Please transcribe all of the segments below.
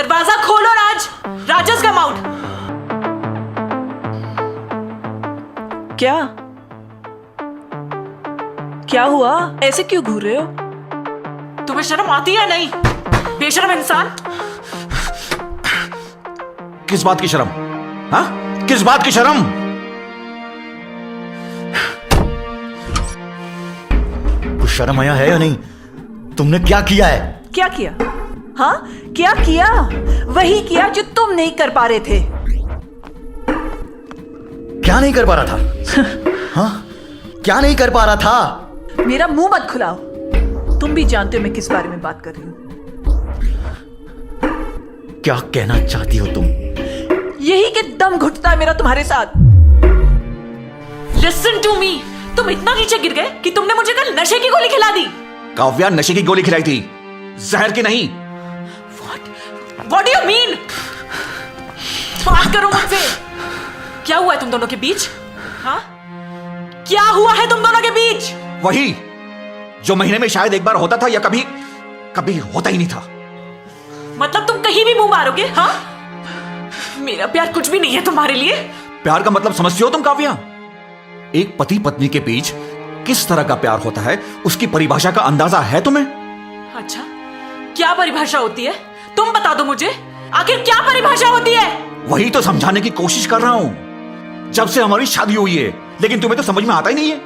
दरवाजा खोलो राज, राजस कम आउट। क्या क्या हुआ? ऐसे क्यों घूर रहे हो? तुम्हें शर्म आती है नहीं, बेशर्म इंसान? किस बात की शर्म? हाँ, किस बात की शर्म? कुछ शर्म आया है या नहीं? तुमने क्या किया है? क्या किया? हाँ, क्या किया? वही किया जो तुम नहीं कर पा रहे थे। क्या नहीं कर पा रहा था? हाँ, क्या नहीं कर पा रहा था? मेरा मुंह मत खुलाओ। तुम भी जानते हो मैं किस बारे में बात कर रही हूं। क्या कहना चाहती हो तुम? यही कि दम घुटता है मेरा तुम्हारे साथ। लिसन टू मी, तुम इतना नीचे गिर गए कि तुमने मुझे कल नशे की गोली खिला दी। काव्या नशे की गोली खिलाई थी, जहर की नहीं। What do you mean? बात करो मुझसे। क्या हुआ है तुम दोनों के बीच? हाँ? क्या हुआ है तुम दोनों के बीच? वही जो महीने में शायद एक बार होता था, या कभी कभी होता ही नहीं था। मतलब तुम कहीं भी मुंह मारोगे? हाँ? मेरा प्यार कुछ भी नहीं है तुम्हारे लिए। प्यार का मतलब समझती हो तुम काव्या? एक पति पत्नी के बीच किस तरह का प्यार होता है, उसकी परिभाषा का अंदाजा है तुम्हें? अच्छा, क्या परिभाषा होती है? तुम बता दो मुझे, आखिर क्या परिभाषा होती है? वही तो समझाने की कोशिश कर रहा हूं जब से हमारी शादी हुई है, लेकिन तुम्हें तो समझ में आता ही नहीं है।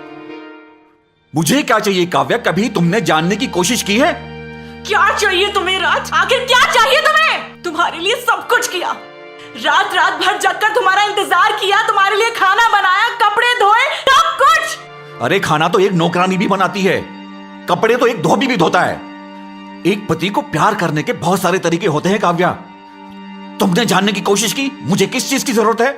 मुझे क्या चाहिए काव्या, कभी तुमने जानने की कोशिश की है? क्या चाहिए तुम्हें राज? आखिर क्या चाहिए तुम्हें? तुम्हारे लिए सब कुछ किया, रात रात भर जगकर तुम्हारा इंतजार किया, तुम्हारे लिए खाना बनाया, कपड़े धोए, सब कुछ। अरे खाना तो एक नौकरानी भी बनाती है, कपड़े तो एक धोबी भी धोता है। एक पति को प्यार करने के बहुत सारे तरीके होते हैं काव्या। तुमने जानने की कोशिश की मुझे किस चीज की जरूरत है?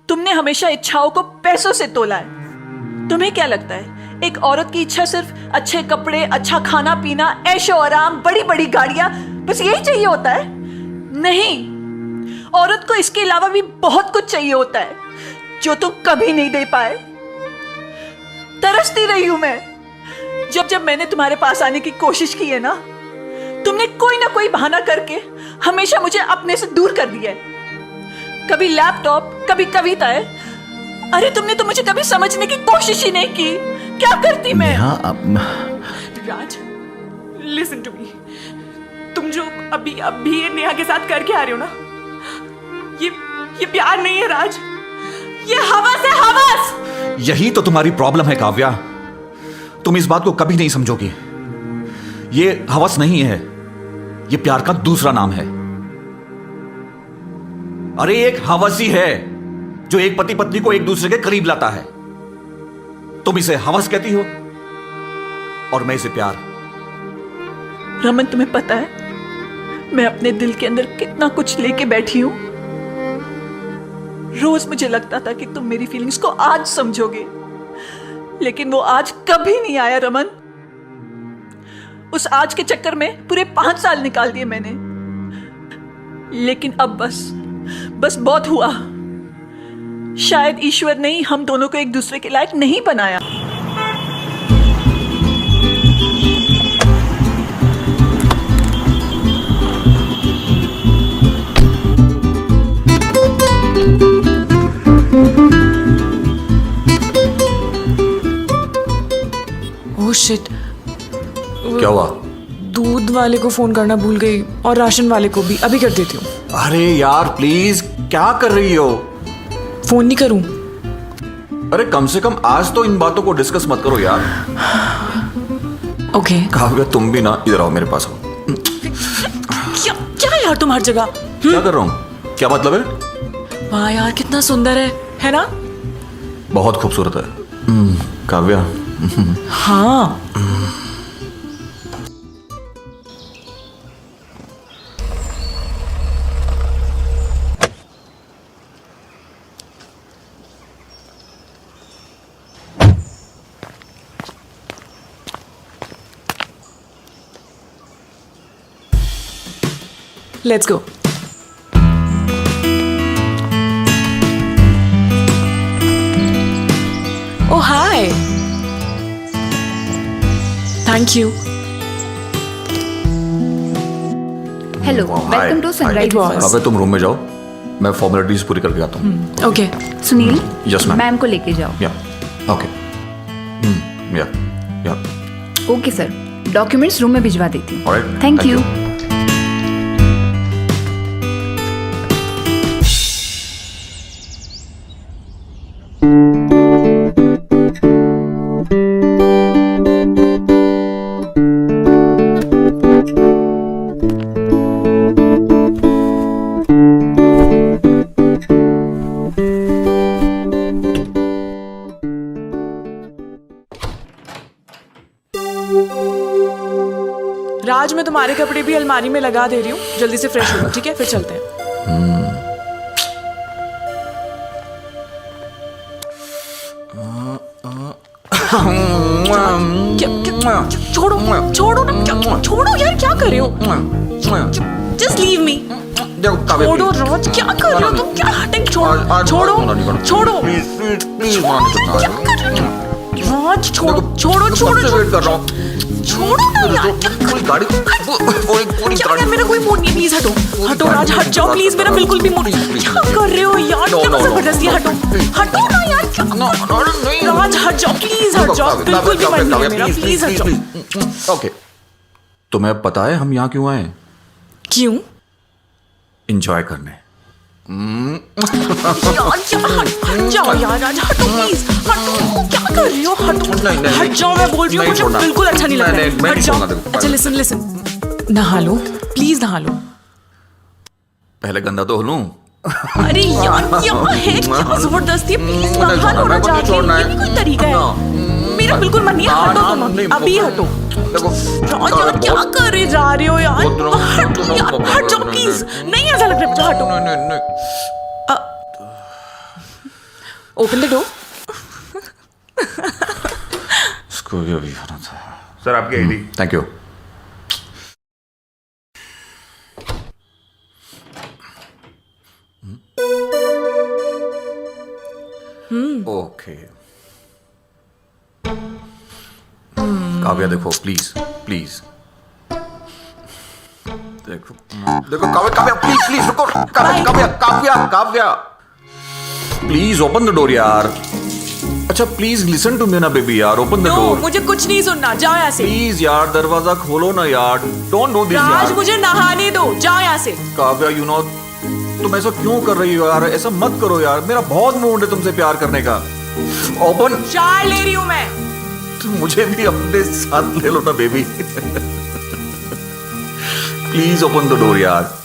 तुमने हमेशा इच्छाओं को पैसों से तोला है। तुम्हें क्या लगता है एक औरत की इच्छा सिर्फ अच्छे कपड़े, अच्छा खाना पीना, ऐशो आराम, बड़ी बड़ी गाड़ियां, बस यही चाहिए होता है? नहीं, औरत को इसके अलावा भी बहुत कुछ चाहिए होता है जो तुम कभी नहीं दे पाए। तरसती रही हूं मैं। जब जब मैंने तुम्हारे पास आने की कोशिश की है ना, तुमने कोई ना कोई बहाना करके हमेशा मुझे अपने से दूर कर दिया है। कभी लैपटॉप, कभी कविताएं। अरे तुमने तो मुझे कभी समझने की कोशिश ही नहीं की। क्या करती मैं? राज, लिसन टू मी। तुम जो अभी ये नेहा के साथ करके आ रहे हो ना, ये प्यार नहीं है राज, ये हवस है, हवस। यही तो तुम्हारी प्रॉब्लम है काव्या, तुम इस बात को कभी नहीं समझोगी। ये हवस नहीं है, ये प्यार का दूसरा नाम है। अरे एक हवस ही है जो एक पति पत्नी को एक दूसरे के करीब लाता है। तुम इसे हवस कहती हो और मैं इसे प्यार। रमन, तुम्हें पता है मैं अपने दिल के अंदर कितना कुछ लेके बैठी हूं। रोज मुझे लगता था कि तुम मेरी फीलिंग्स को आज समझोगे, लेकिन वो आज कभी नहीं आया रमन। उस आज के चक्कर में पूरे 5 साल निकाल दिए मैंने। लेकिन अब बस बहुत हुआ। शायद ईश्वर ने ही हम दोनों को एक दूसरे के लायक नहीं बनाया। ओह शिट, क्या हुआ? दूध वाले को फोन करना भूल गई और राशन वाले को भी। अभी कर देती हूँ। अरे यार प्लीज, क्या कर रही हो? फोन नहीं करूं? अरे कम से कम आज तो इन बातों को डिस्कस मत करो यार। ओके। काव्या तुम भी ना इधर आओ, मेरे पास आओ। क्या यार तुम हर जगह? क्या कर रहा हूँ? क्या मतलब है? वाह यार कितना सुंदर है ना? बहुत खूबसूरत है काव्या। हाँ। Let's go. Oh, hi. Thank you. Hello, welcome to Sunrise. Kavya तुम रूम में जाओ, मैं फॉर्मेलिटीज पूरी करके आता हूँ। Okay Sunil, yes ma'am. Ma'am को लेके जाओ। या ओके या या ओके सर, डॉक्यूमेंट्स रूम में भिजवा देती हूँ। Alright, thank you. राज, मैं तुम्हारे कपड़े भी अलमारी में लगा दे रही हूँ, जल्दी से फ्रेश हो लो, ठीक है? फिर चलते हैं। छोड़ो छोड़ो ना, छोड़ो यार, क्या कर रहे हो? Just leave me. छोड़ो राज, क्या कर रहे हो तुम? क्या हटिंग? छोड़ो छोड़ो छोड़ो राज, छोड़ो छोड़ो छोड़ो छोड़ो ना यार, क्या यार, मेरा कोई मूड नहीं, प्लीज हटो हटो राज, हट जाओ प्लीज, मेरा बिल्कुल भी मूड। क्या कर रहे हो यार, क्या जबरदस्ती? हटो हटो ना यार, राज हट जाओ प्लीज, हट जाओ, बिल्कुल भी मन नहीं है मेरा, प्लीज हट जाओ। ओके, तुम्हें पता है हम यहाँ क्यों आए? क्यों? एंजॉय करने। यार हट जाओ यार राज, हटो प्लीज, हटो, क्या कर रही हो? हटो हट जाओ, मैं बोल रही हूँ, मुझे बिल्कुल अच्छा नहीं लग रहा है, हट जाओ। अच्छा लिसन लिसन, नहा लो प्लीज, नहा लो। पहले गंदा तो हो लूं। अरे यार क्या है, क्या जबरदस्ती है, प्लीज नहा लो ना जाके, ये नहीं कोई तरीका है, मेरा बिल्कुल मन नहीं है, हटो तुम अभी, हटो। राज यार क्या कर रहे जा रहे हो यार, हटो यार, हट जाओ प्लीज, नहीं ऐसा लग रहा है मुझे, हटो। Open the door. इसको ये भी आना था। सर आपकी ID. Thank you. Okay Kavya, देखो प्लीज प्लीज, देखो देखो काव्या, काव्या प्लीज प्लीज रुको, Kavya Kavya Kavya Kavya please open the door यार। अच्छा प्लीज लिसन टू मी ना बेबी यार, ओपन द डोर। मुझे कुछ नहीं सुनना, जाओ यहाँ से प्लीज यार, दरवाजा खोलो ना यार, डोंट डू दिस राज, यार। मुझे नहाने दो, जाओ यहाँ से। काव्या यू नो, तुम ऐसा क्यों कर रही हो यार, ऐसा मत करो यार, मेरा बहुत मूड है तुमसे प्यार करने का। ओपन। शार ले रही हूँ मैं। तो मुझे भी अपने साथ ले लो ना baby. Please open the door यार।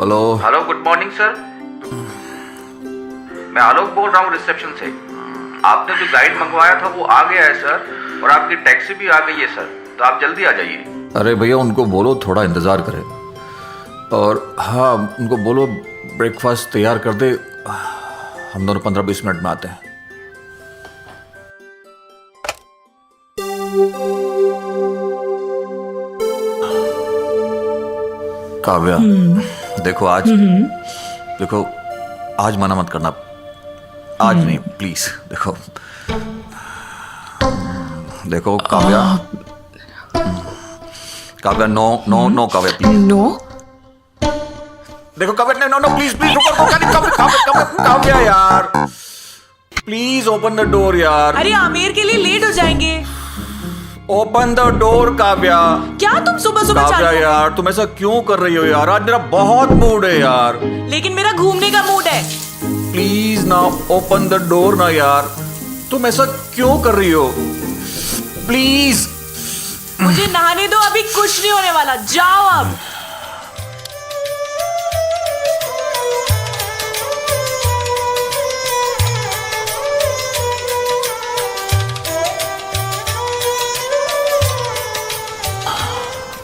Hello hello, good morning sir. मैं आलोक बोल रहा हूँ रिसेप्शन से। आपने जो गाइड मंगवाया था वो आ गया है सर, और आपकी टैक्सी भी आ गई है सर, तो आप जल्दी आ जाइए। अरे भैया उनको बोलो थोड़ा इंतजार करें, और हाँ उनको बोलो ब्रेकफास्ट तैयार कर दे, हम दोनों 15-20 मिनट में आते हैं। काव्या देखो आज, देखो आज मना मत करना, आज नहीं प्लीज। देखो देखो Kavya, Kavya no no no Kavya please no. देखो Kavya, no no please please रुको, काव्या यार प्लीज ओपन द डोर यार। अरे आमिर के लिए लेट हो जाएंगे। Open the door Kavya. क्या तुम सुबह सुबह काव्या चालू हो? यार तुम ऐसा क्यों कर रही हो यार, आज मेरा बहुत मूड है यार। लेकिन मेरा घूमने का मूड है। प्लीज ना ओपन द डोर ना यार, तुम ऐसा क्यों कर रही हो प्लीज। मुझे नहाने दो, अभी कुछ नहीं होने वाला, जाओ अब।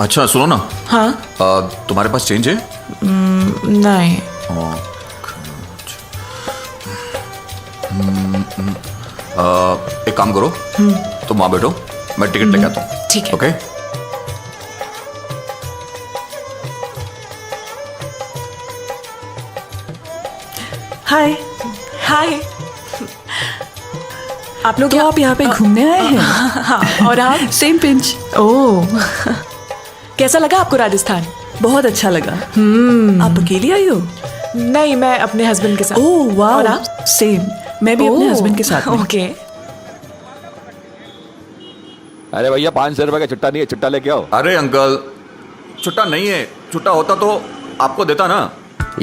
अच्छा सुनो ना, हाँ तुम्हारे पास चेंज है? नहीं। एक काम करो, तुम वहां बैठो, मैं टिकट लेके आता हूँ। ठीक है। ओके। हाय। हाय। आप लोग तो आप यहाँ पे घूमने आए हैं? हाँ, और आप? Same pinch. ओह, कैसा लगा आपको राजस्थान? बहुत अच्छा लगा। आप अकेली आई हो? नहीं, मैं अपने हस्बैंड के साथ। ओह वाह। और आप? सेम, मैं भी अपने ओह, हस्बैंड के साथ में। ओके। अरे भैया 500 रुपए का चिट्टा नहीं है, चिट्टा लेके आओ। अरे अंकल, छुट्टा नहीं है, छुट्टा होता तो आपको देता ना।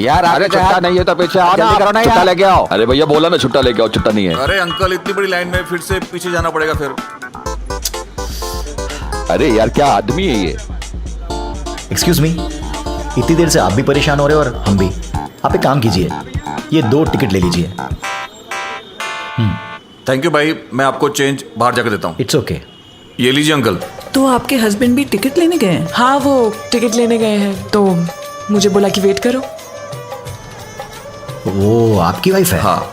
यार अरे चिट्टा नहीं है तो पीछे आओ, जल्दी करो ना, चिट्टा लेके आओ। अरे भैया बोला ना चिट्टा लेके आओ, चिट्टा नहीं है। अरे अंकल, इतनी बड़ी लाइन में फिर से पीछे जाना पड़ेगा फिर। अरे यार क्या आदमी है ये। एक्सक्यूज मी, इतनी देर से आप भी परेशान हो रहे हो और हम भी। आप एक काम कीजिए, ये 2 टिकट ले लीजिए। थैंक यू भाई, मैं आपको चेंज बाहर जाकर देता हूँ। It's okay. ये लीजिए अंकल। तो आपके हस्बैंड भी टिकट लेने गए हैं? हाँ, वो टिकट लेने गए हैं तो मुझे बोला कि वेट करो। वो आपकी वाइफ है? हाँ।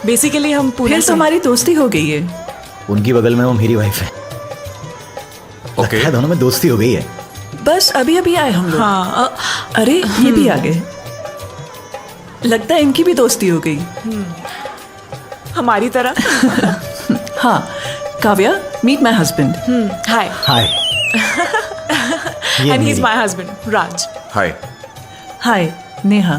बेसिकली हम पूरे फिर तो हमारी दोस्ती हो गई है। उनकी बगल में वो मेरी वाइफ है। ओके। लगता है दोनों में दोस्ती हो गई है। बस अभी अभी आए हम लोग। हाँ। अरे ये भी आ गए। लगता है इनकी भी दोस्ती हो गई। हमारी तरह। हाँ Kavya, meet my husband. Hi. Hi. ये एंड ही इज मेरी- my husband Raj. Hi. Hi Neha.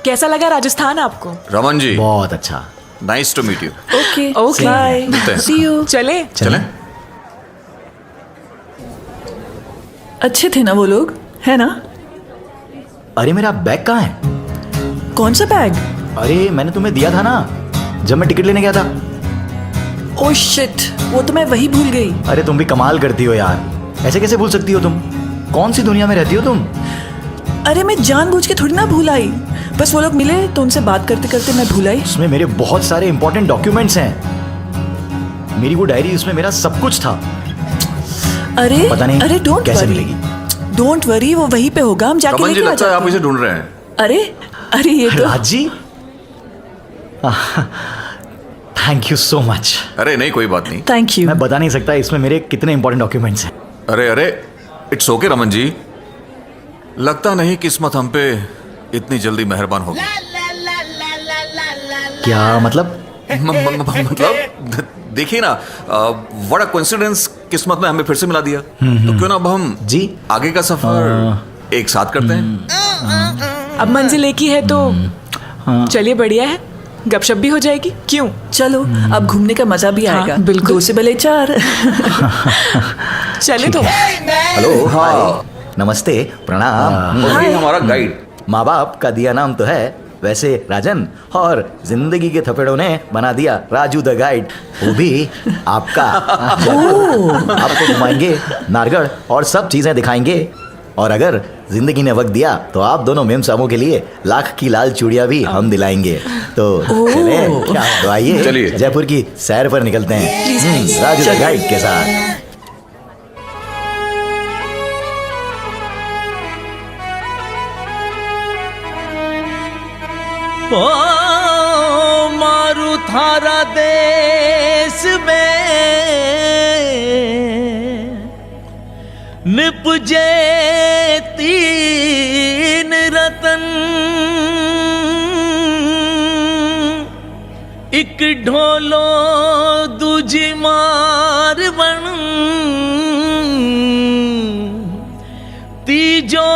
कैसा लगा राजस्थान आपको? रमन जी, बहुत अच्छा। Nice to meet you. Okay Okay. Bye, मिलते हैं। See you. चले। चलें? अच्छे थे ना वो लोग, है ना? अरे मेरा बैग कहाँ है? कौन सा बैग? अरे मैंने तुम्हें दिया था ना जब मैं टिकट लेने गया था। ओह शिट, वो तो मैं वही भूल गई। अरे तुम भी कमाल करती हो यार, ऐसे कैसे भूल सकती हो तुम? कौन सी दुनिया में रहती हो तुम? अरे मैं जानबूझ के थोड़ी ना भूल आई, बस वो लोग मिले तो उनसे बात करते करते मैं भूल आई। उसमें मेरे बहुत सारे इंपॉर्टेंट डॉक्यूमेंट्स हैं। मेरी वो डायरी, उसमें मेरा सब कुछ था। अरे पता नहीं अरे डोंट कैसे वरी, मिलेगी। डोंट वरी, वो वहीं पे होगा, हम जाके रमन जी, लेके आ लगता है जाते आप हैं। इसे ढूंढ रहे हैं। अरे अरे ये तो Raj ji, thank you so much. अरे नहीं, कोई बात नहीं। Thank you. मैं बता नहीं सकता इसमें मेरे कितने इंपॉर्टेंट डॉक्यूमेंट्स हैं। अरे अरे, इट्स ओके रमन जी। लगता नहीं किस्मत हम पे इतनी जल्दी मेहरबान होगी। क्या मतलब? मतलब देखिए ना, व्हाट अ कोइंसिडेंस, किस्मत ने हमें फिर से मिला दिया। तो क्यों ना अब हम जी आगे का सफर एक साथ करते हैं। अब मंजिल एक ही है तो चलिए, बढ़िया है, गपशप भी हो जाएगी। क्यों? चलो अब घूमने का मजा भी हाँ, आएगा। बिल्कुल। 2 से भले 4। चले तो। हेलो, हाय, नमस्ते, प्रणाम। और ये हमारा गाइड। माँ बाप का दिया नाम तो है वैसे राजन, और जिंदगी के थपेड़ों ने बना दिया राजू द गाइड, वो भी आपका। आपको घुमाएंगे नारगढ़ और सब चीजें दिखाएंगे, और अगर जिंदगी ने वक्त दिया तो आप दोनों मेम सामों के लिए लाख की लाल चूड़ियां भी हम दिलाएंगे। तो चलें? क्या? तो आइए चलिए। जयपुर की सैर पर निकलते हैं राजू द गाइड के साथ। ओ मारू थारा देश में निपजे 3 रतन, एक ढोलो दूजी मारवण, तीजो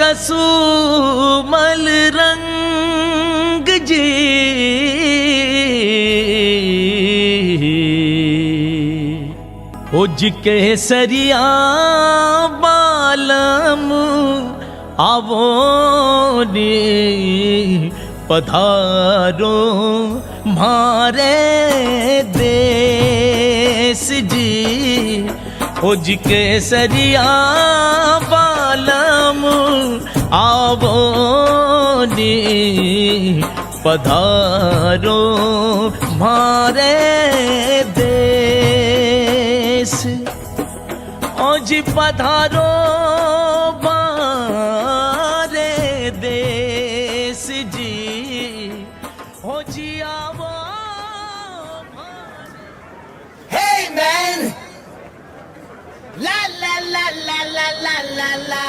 कसूमल रंग जी, उज केसरिया बालम आवो नी पधारो मारे देश जी, उज केसरिया बालम आवो नी पधारो मारे देश। ओ जी पधारो बारे देश जी हो जी आवो Hey man! La la la la la la la la.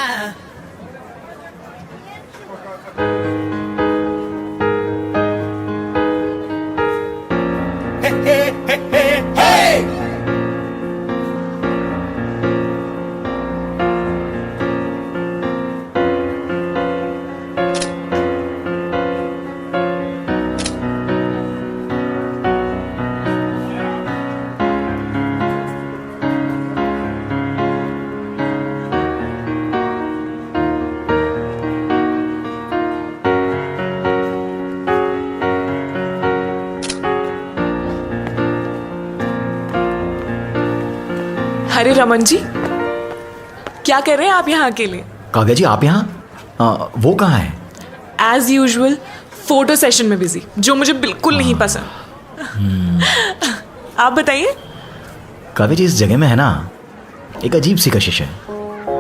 Hey hey hey hey hey! अरे रमन जी, क्या कर रहे हैं आप यहाँ अकेले? काव्या जी आप यहाँ वो कहाँ है? एज यूजुअल फोटो सेशन में बिजी, जो मुझे बिल्कुल नहीं पसंद। आप बताइए। काव्या जी इस जगह में है ना एक अजीब सी कशिश है।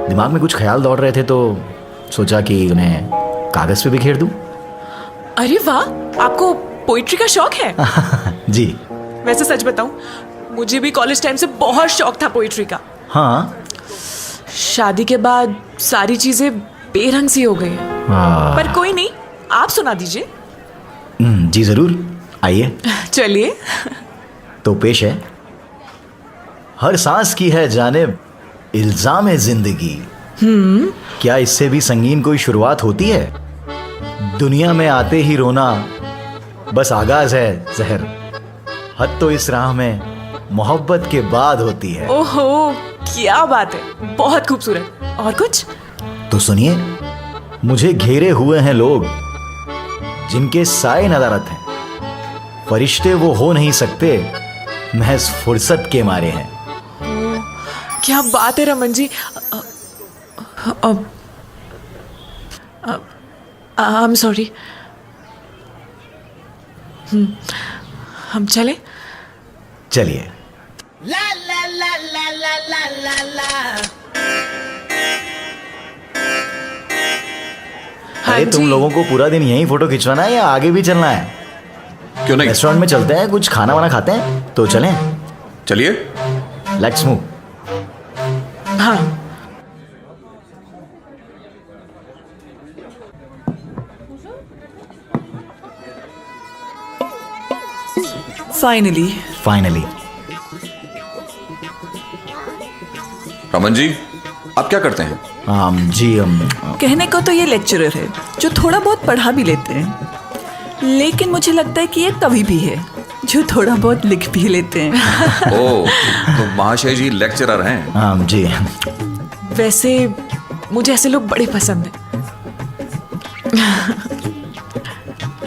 दिमाग में कुछ ख्याल दौड़ रहे थे तो सोचा कि उन्हें कागज पे बिखेर दूं। अरे वाह, आपको पोइट्री का शौक है? जी वैसे सच बताऊं, मुझे भी कॉलेज टाइम से बहुत शौक था पोइट्री का। हाँ शादी के बाद सारी चीजें बेरंग सी हो गई हैं। पर कोई नहीं, आप सुना दीजिए। जी जरूर, आइए। चलिए। तो पेश है। हर सांस की है जानिब इल्जाम है जिंदगी। क्या इससे भी संगीन कोई शुरुआत होती है? दुनिया में आते ही रोना बस आगाज है जहर। हद तो इस राह में मोहब्बत के बाद होती है। ओहो, क्या बात है, बहुत खूबसूरत। और कुछ? तो सुनिए। मुझे घेरे हुए हैं लोग जिनके साए नदारत हैं। फरिश्ते वो हो नहीं सकते, महज फुर्सत के मारे हैं। क्या बात है Raman ji. I am sorry. हम चले? चलिए। La la la la la la la la. हाँ अरे तुम जी। लोगों को पूरा दिन यहीं फोटो खिंचवाना है या आगे भी चलना है? क्यों नहीं? रेस्टोरेंट में चलते हैं, कुछ खाना वाना खाते हैं, तो चलें। चलिए। Let's move. हाँ। Finally finally. रमन जी, आप क्या करते हैं? जी कहने को तो ये लेक्चरर है जो थोड़ा बहुत पढ़ा भी लेते हैं, लेकिन मुझे लगता है कि ये कवि भी है जो थोड़ा बहुत लिख भी लेते हैं। ओह, तो महाशय जी लेक्चरर हैं? जी। वैसे मुझे ऐसे लोग बड़े पसंद हैं।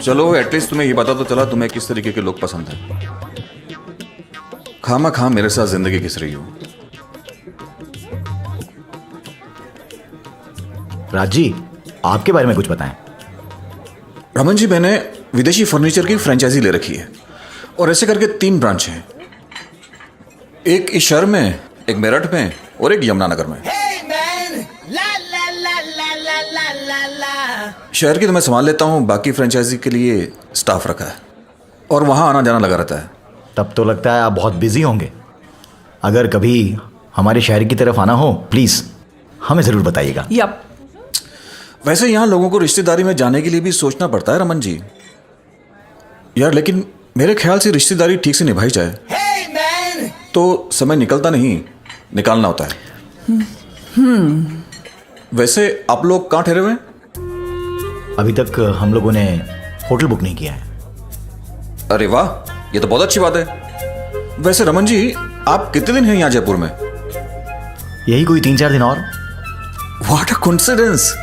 चलो एटलीस्ट तुम्हें ये पता तो चला तुम्हें किस तरीके के लोग पसंद हैं। खामा खाम मेरे साथ जिंदगी घिस रही हो। राज जी, आपके बारे में कुछ बताएं। रमन जी, मैंने विदेशी फर्नीचर की फ्रेंचाइजी ले रखी है और ऐसे करके 3 ब्रांच हैं। एक इस शहर में, एक मेरठ में और एक यमुनानगर में। Hey man! La la la la la la la la. शहर की तो मैं संभाल लेता हूँ, बाकी फ्रेंचाइजी के लिए स्टाफ रखा है और वहाँ आना जाना लगा रहता है। तब तो लगता है आप बहुत बिजी होंगे। अगर कभी हमारे शहर की तरफ आना हो प्लीज हमें जरूर बताइएगा। यप। वैसे यहाँ लोगों को रिश्तेदारी में जाने के लिए भी सोचना पड़ता है रमन जी यार, लेकिन मेरे ख्याल से रिश्तेदारी ठीक से निभाई जाए Hey man! तो समय निकलता नहीं, निकालना होता है। वैसे आप लोग कहाँ ठहरे हुए हैं? अभी तक हम लोगों ने होटल बुक नहीं किया है। अरे वाह, ये तो बहुत अच्छी बात है। वैसे रमन जी, आप कितने दिन हैं यहाँ जयपुर में? यही कोई 3-4 दिन और। What a coincidence.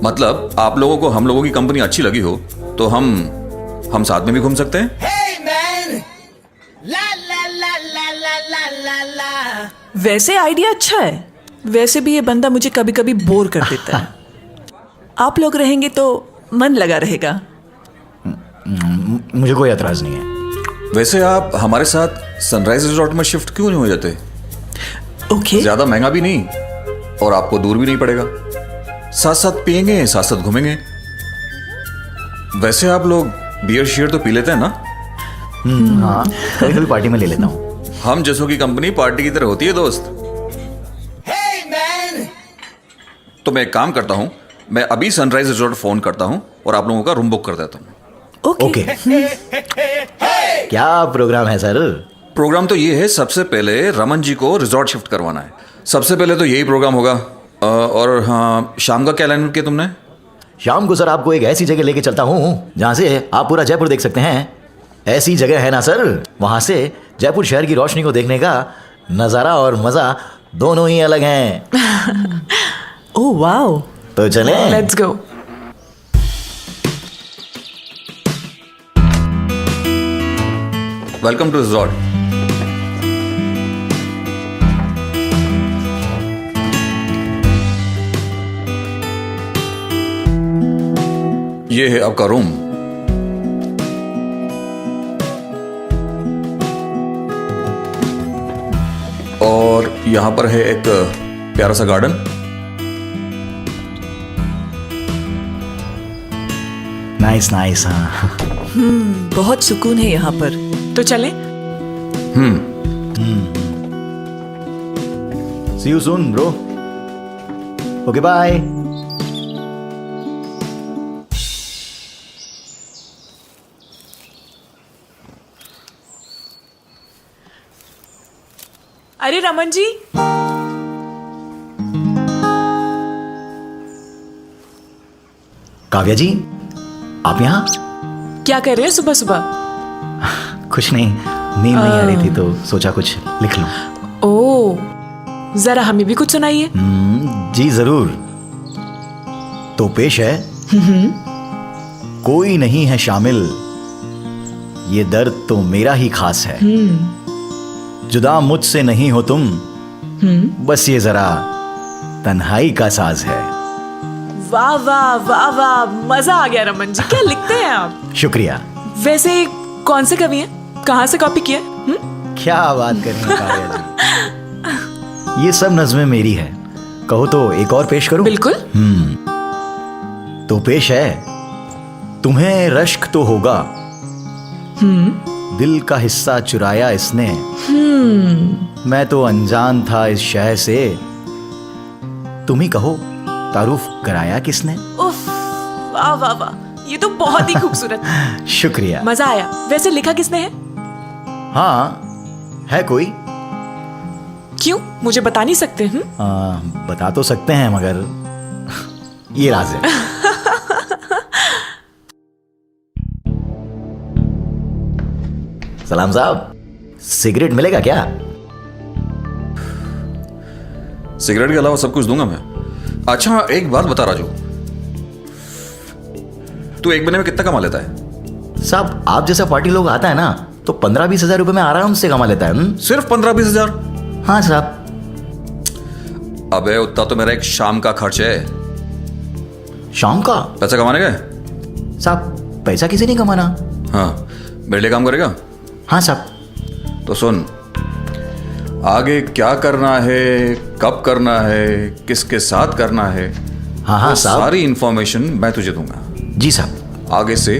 मतलब आप लोगों को हम लोगों की कंपनी अच्छी लगी हो तो हम साथ में भी घूम सकते हैं। Hey man! La la la la la la la la. वैसे आइडिया अच्छा है। वैसे भी ये बंदा मुझे कभी कभी बोर कर देता है। आप लोग रहेंगे तो मन लगा रहेगा। मुझे कोई एतराज नहीं है। वैसे आप हमारे साथ सनराइज रिजॉर्ट में शिफ्ट क्यों नहीं हो जाते? ओके ज्यादा महंगा भी नहीं और आपको दूर भी नहीं पड़ेगा। साथ साथ पियेंगे, साथ साथ घूमेंगे। वैसे आप लोग बियर शियर तो पी लेते हैं ना? हाँ, कभी कभी पार्टी में ले लेता हूँ। हम जैसों की कंपनी पार्टी की तरह होती है दोस्त। तो मैं एक काम करता हूँ, मैं अभी सनराइज रिजॉर्ट फोन करता हूँ और आप लोगों का रूम बुक कर देता हूँ। ओके। क्या प्रोग्राम है सर? प्रोग्राम तो ये है, सबसे पहले रमन जी को रिजॉर्ट शिफ्ट करवाना है। सबसे पहले तो यही प्रोग्राम होगा। और हाँ, शाम का क्या प्लान किया तुमने? शाम को सर आपको एक ऐसी जगह लेके चलता हूँ जहाँ से आप पूरा जयपुर देख सकते हैं। ऐसी जगह है ना सर, वहाँ से जयपुर शहर की रोशनी को देखने का नज़ारा और मज़ा दोनों ही अलग हैं। ओह वाओ, तो चलें? Let's go. Welcome to resort. ये है आपका रूम। और यहां पर है एक प्यारा सा गार्डन। Nice nice. हाँ, बहुत सुकून है यहाँ पर। तो चले। See you soon bro. Okay bye. अरे रमन जी, काव्या जी, आप यहाँ? क्या कर रहे हैं सुबह सुबह? कुछ नहीं, नींद नहीं आ रही थी तो सोचा कुछ लिख लूं। ओह, जरा हमें भी कुछ सुनाइए। जी जरूर। तो पेश है, कोई नहीं है शामिल, ये दर्द तो मेरा ही खास है। जुदा मुझसे नहीं हो तुम, बस ये जरा तन्हाई का साज है। वाह वाह वाह वाह, मजा आ गया रमन जी। क्या लिखते हैं आप? शुक्रिया। वैसे कौन से कवि हैं? कहाँ से कॉपी किया? क्या बात कर रही हैं काव्या जी? ये सब नज़में मेरी है। कहो तो एक और पेश करूं? बिल्कुल। तो पेश है, तुम्हें रश्क तो होगा, दिल का हिस्सा चुराया इसने। मैं तो अनजान था इस शहर से, तुम ही कहो तारुफ कराया किसने? उफ, वाह वाह वाह, ये तो बहुत ही खूबसूरत। शुक्रिया। मजा आया। वैसे लिखा किसने है? हाँ, है कोई। क्यों, मुझे बता नहीं सकते? बता तो सकते हैं मगर ये राज है। सलाम साहब, सिगरेट मिलेगा क्या? सिगरेट के अलावा सब कुछ दूंगा मैं। अच्छा, एक बात बता राजू, तू एक महीने में कितना कमा लेता है? साहब, आप जैसा पार्टी लोग आता है ना तो 15-20 हजार रुपए में आराम से कमा लेता है। सिर्फ 15-20 हजार? हाँ साहब। अबे उतना तो मेरा एक शाम का खर्च है। शाम का पैसा कमाने का? साहब, पैसा किसी नहीं कमाना। हाँ, मेरे लिए काम करेगा? हाँ साहब। तो सुन, आगे क्या करना है, कब करना है, किसके साथ करना है, हाँ साहब, सारी इंफॉर्मेशन मैं तुझे दूंगा। जी साहब। आगे से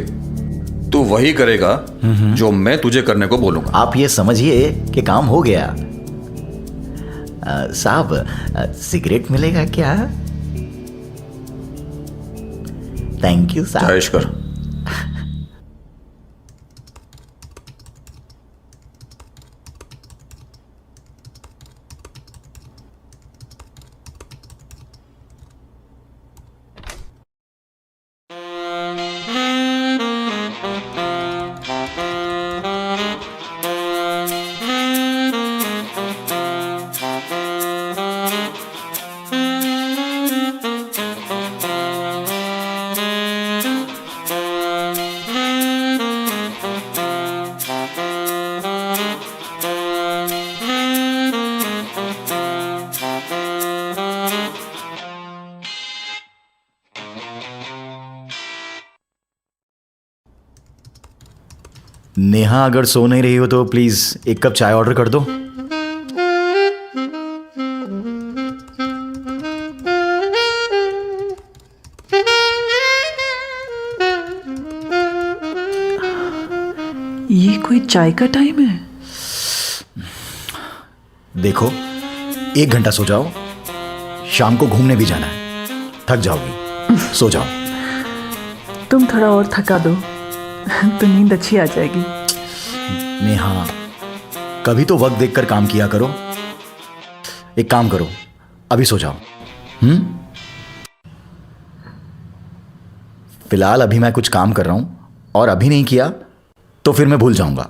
तू वही करेगा जो मैं तुझे करने को बोलूंगा। आप ये समझिए कि काम हो गया। साहब, सिगरेट मिलेगा क्या? थैंक यू साहब। जायश कर। नेहा, अगर सो नहीं रही हो तो प्लीज एक कप चाय ऑर्डर कर दो। कोई चाय का टाइम है? देखो, 1 घंटा सो जाओ, शाम को घूमने भी जाना है, थक जाओगी, सो जाओ। तुम थोड़ा और थका दो तो नींद अच्छी आ जाएगी। नेहा, कभी तो वक्त देखकर काम किया करो। एक काम करो, अभी सो जाओ। फिलहाल अभी मैं कुछ काम कर रहा हूं, और अभी नहीं किया तो फिर मैं भूल जाऊंगा।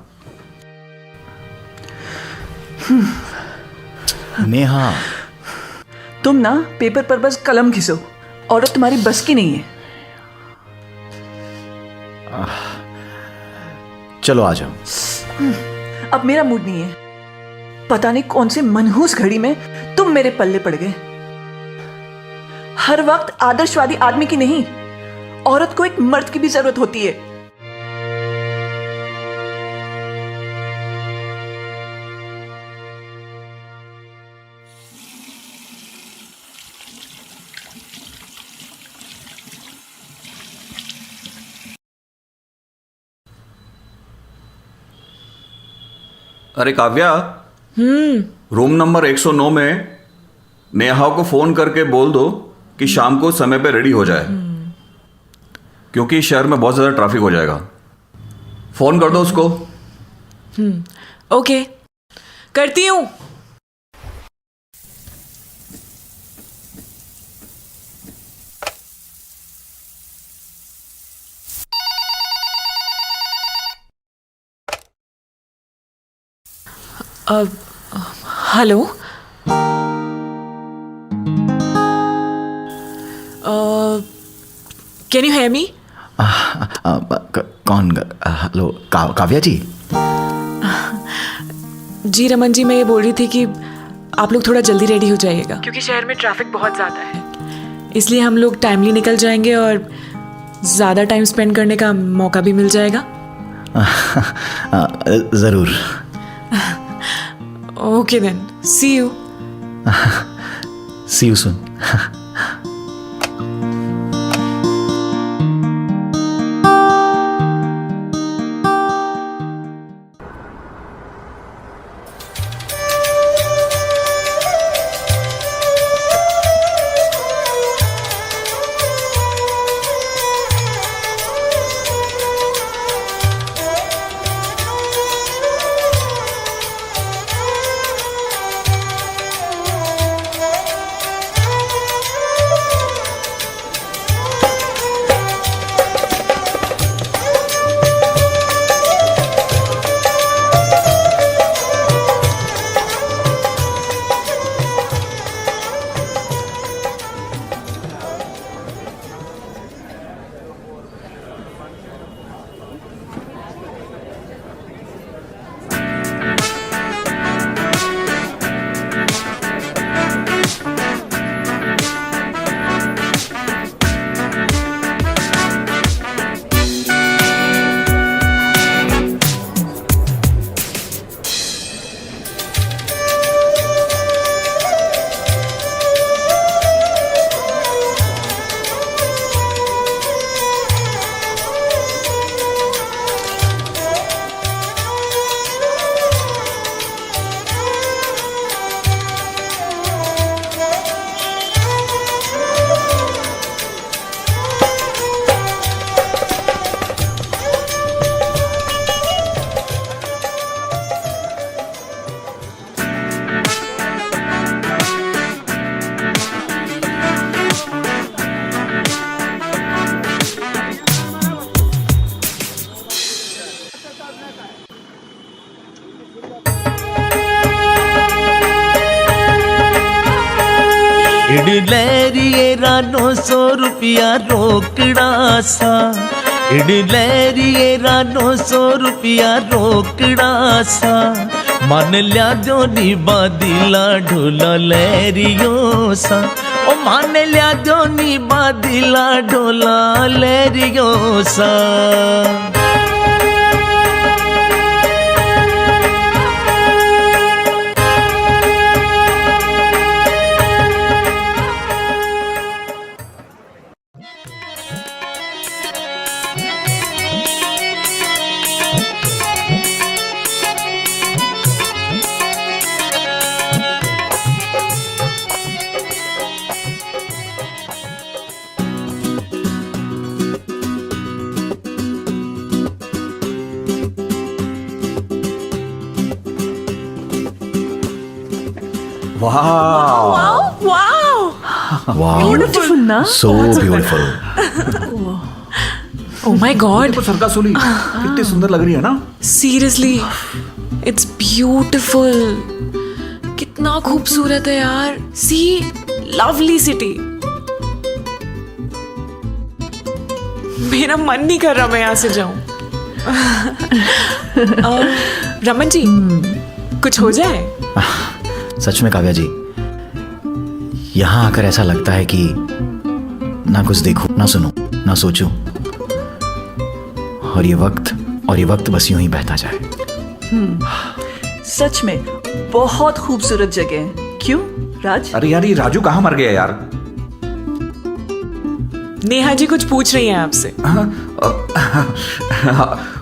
नेहा, तुम ना पेपर पर बस कलम घिसो, औरत तुम्हारी बस की नहीं है। चलो आ जाओ। अब मेरा मूड नहीं है। पता नहीं कौन से मनहूस घड़ी में तुम मेरे पल्ले पड़ गए। हर वक्त आदर्शवादी आदमी की नहीं, औरत को एक मर्द की भी जरूरत होती है। अरे काव्या, रूम नंबर 109 में नेहा को फोन करके बोल दो कि शाम को समय पे रेडी हो जाए, क्योंकि शहर में बहुत ज्यादा ट्रैफिक हो जाएगा। फोन कर दो उसको। ओके, करती हूँ। Hello, can you hear me? कौन? हेलो, काव्या जी। जी रमन जी, मैं ये बोल रही थी कि आप लोग थोड़ा जल्दी रेडी हो जाइएगा, क्योंकि शहर में ट्रैफिक बहुत ज़्यादा है। इसलिए हम लोग टाइमली निकल जाएंगे और ज़्यादा टाइम स्पेंड करने का मौका भी मिल जाएगा। ज़रूर। Okay then, see you. See you soon. इडलेरिएरा 900 रुपया रोकड़ा सा, इडलेरिएरा 900 रुपया रोकड़ा सा, मन लिया दो निबा दिला ढोला लहरियो सा, ओ मान लिया दो निबा दिला ढोला लहरियो सा। वाह वाओ ब्यूटीफुल ना? So beautiful. Oh my God, सरका सोली कितनी सुंदर लग रही है ना। Seriously it's beautiful. कितना खूबसूरत है यार। सी, लवली सिटी। मेरा मन नहीं कर रहा मैं यहां से जाऊं। रमन जी, कुछ हो जाए। सच में काव्या जी, यहां आकर ऐसा लगता है कि ना कुछ देखूं, ना सुनूं, ना सोचूं, और ये वक्त बस यूं ही बहता जाए। सच में बहुत खूबसूरत जगह है। क्यों राज? अरे यार, ये राजू कहाँ मर गया यार। नेहा जी कुछ पूछ रही हैं आपसे।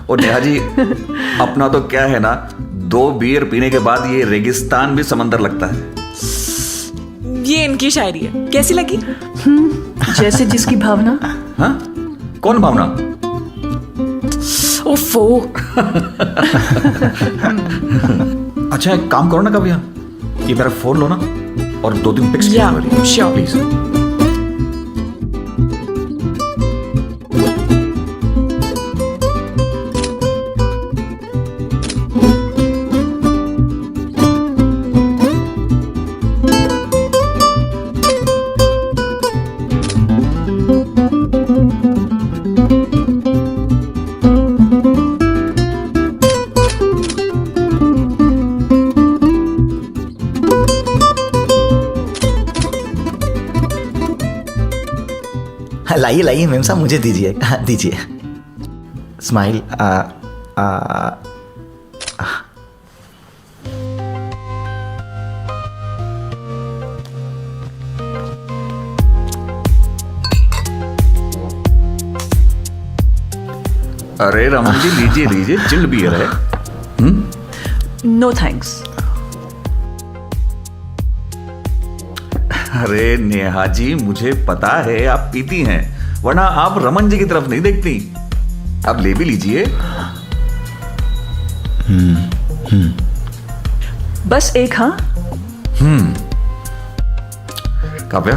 और नेहा जी, अपना तो क्या है ना, 2 बियर पीने के बाद ये रेगिस्तान भी समंदर लगता है। ये इनकी शायरी है, कैसी लगी? जैसे जिसकी भावना। हाँ? कौन भावना? ओफो। अच्छा, एक काम करो ना काव्या, ये मेरा फोन लो ना और 2-3 पिक्स Yeah, sure. प्लीज। लाइए लाइए मैम साहब, मुझे दीजिए, दीजिए। स्माइल। अरे रमन जी, लीजिए लीजिए, चिल्ड बियर है। No thanks. अरे नेहा जी, मुझे पता है आप पीती हैं, वरना आप रमन जी की तरफ नहीं देखती। अब ले भी लीजिए। बस एक। हाँ, Kavya.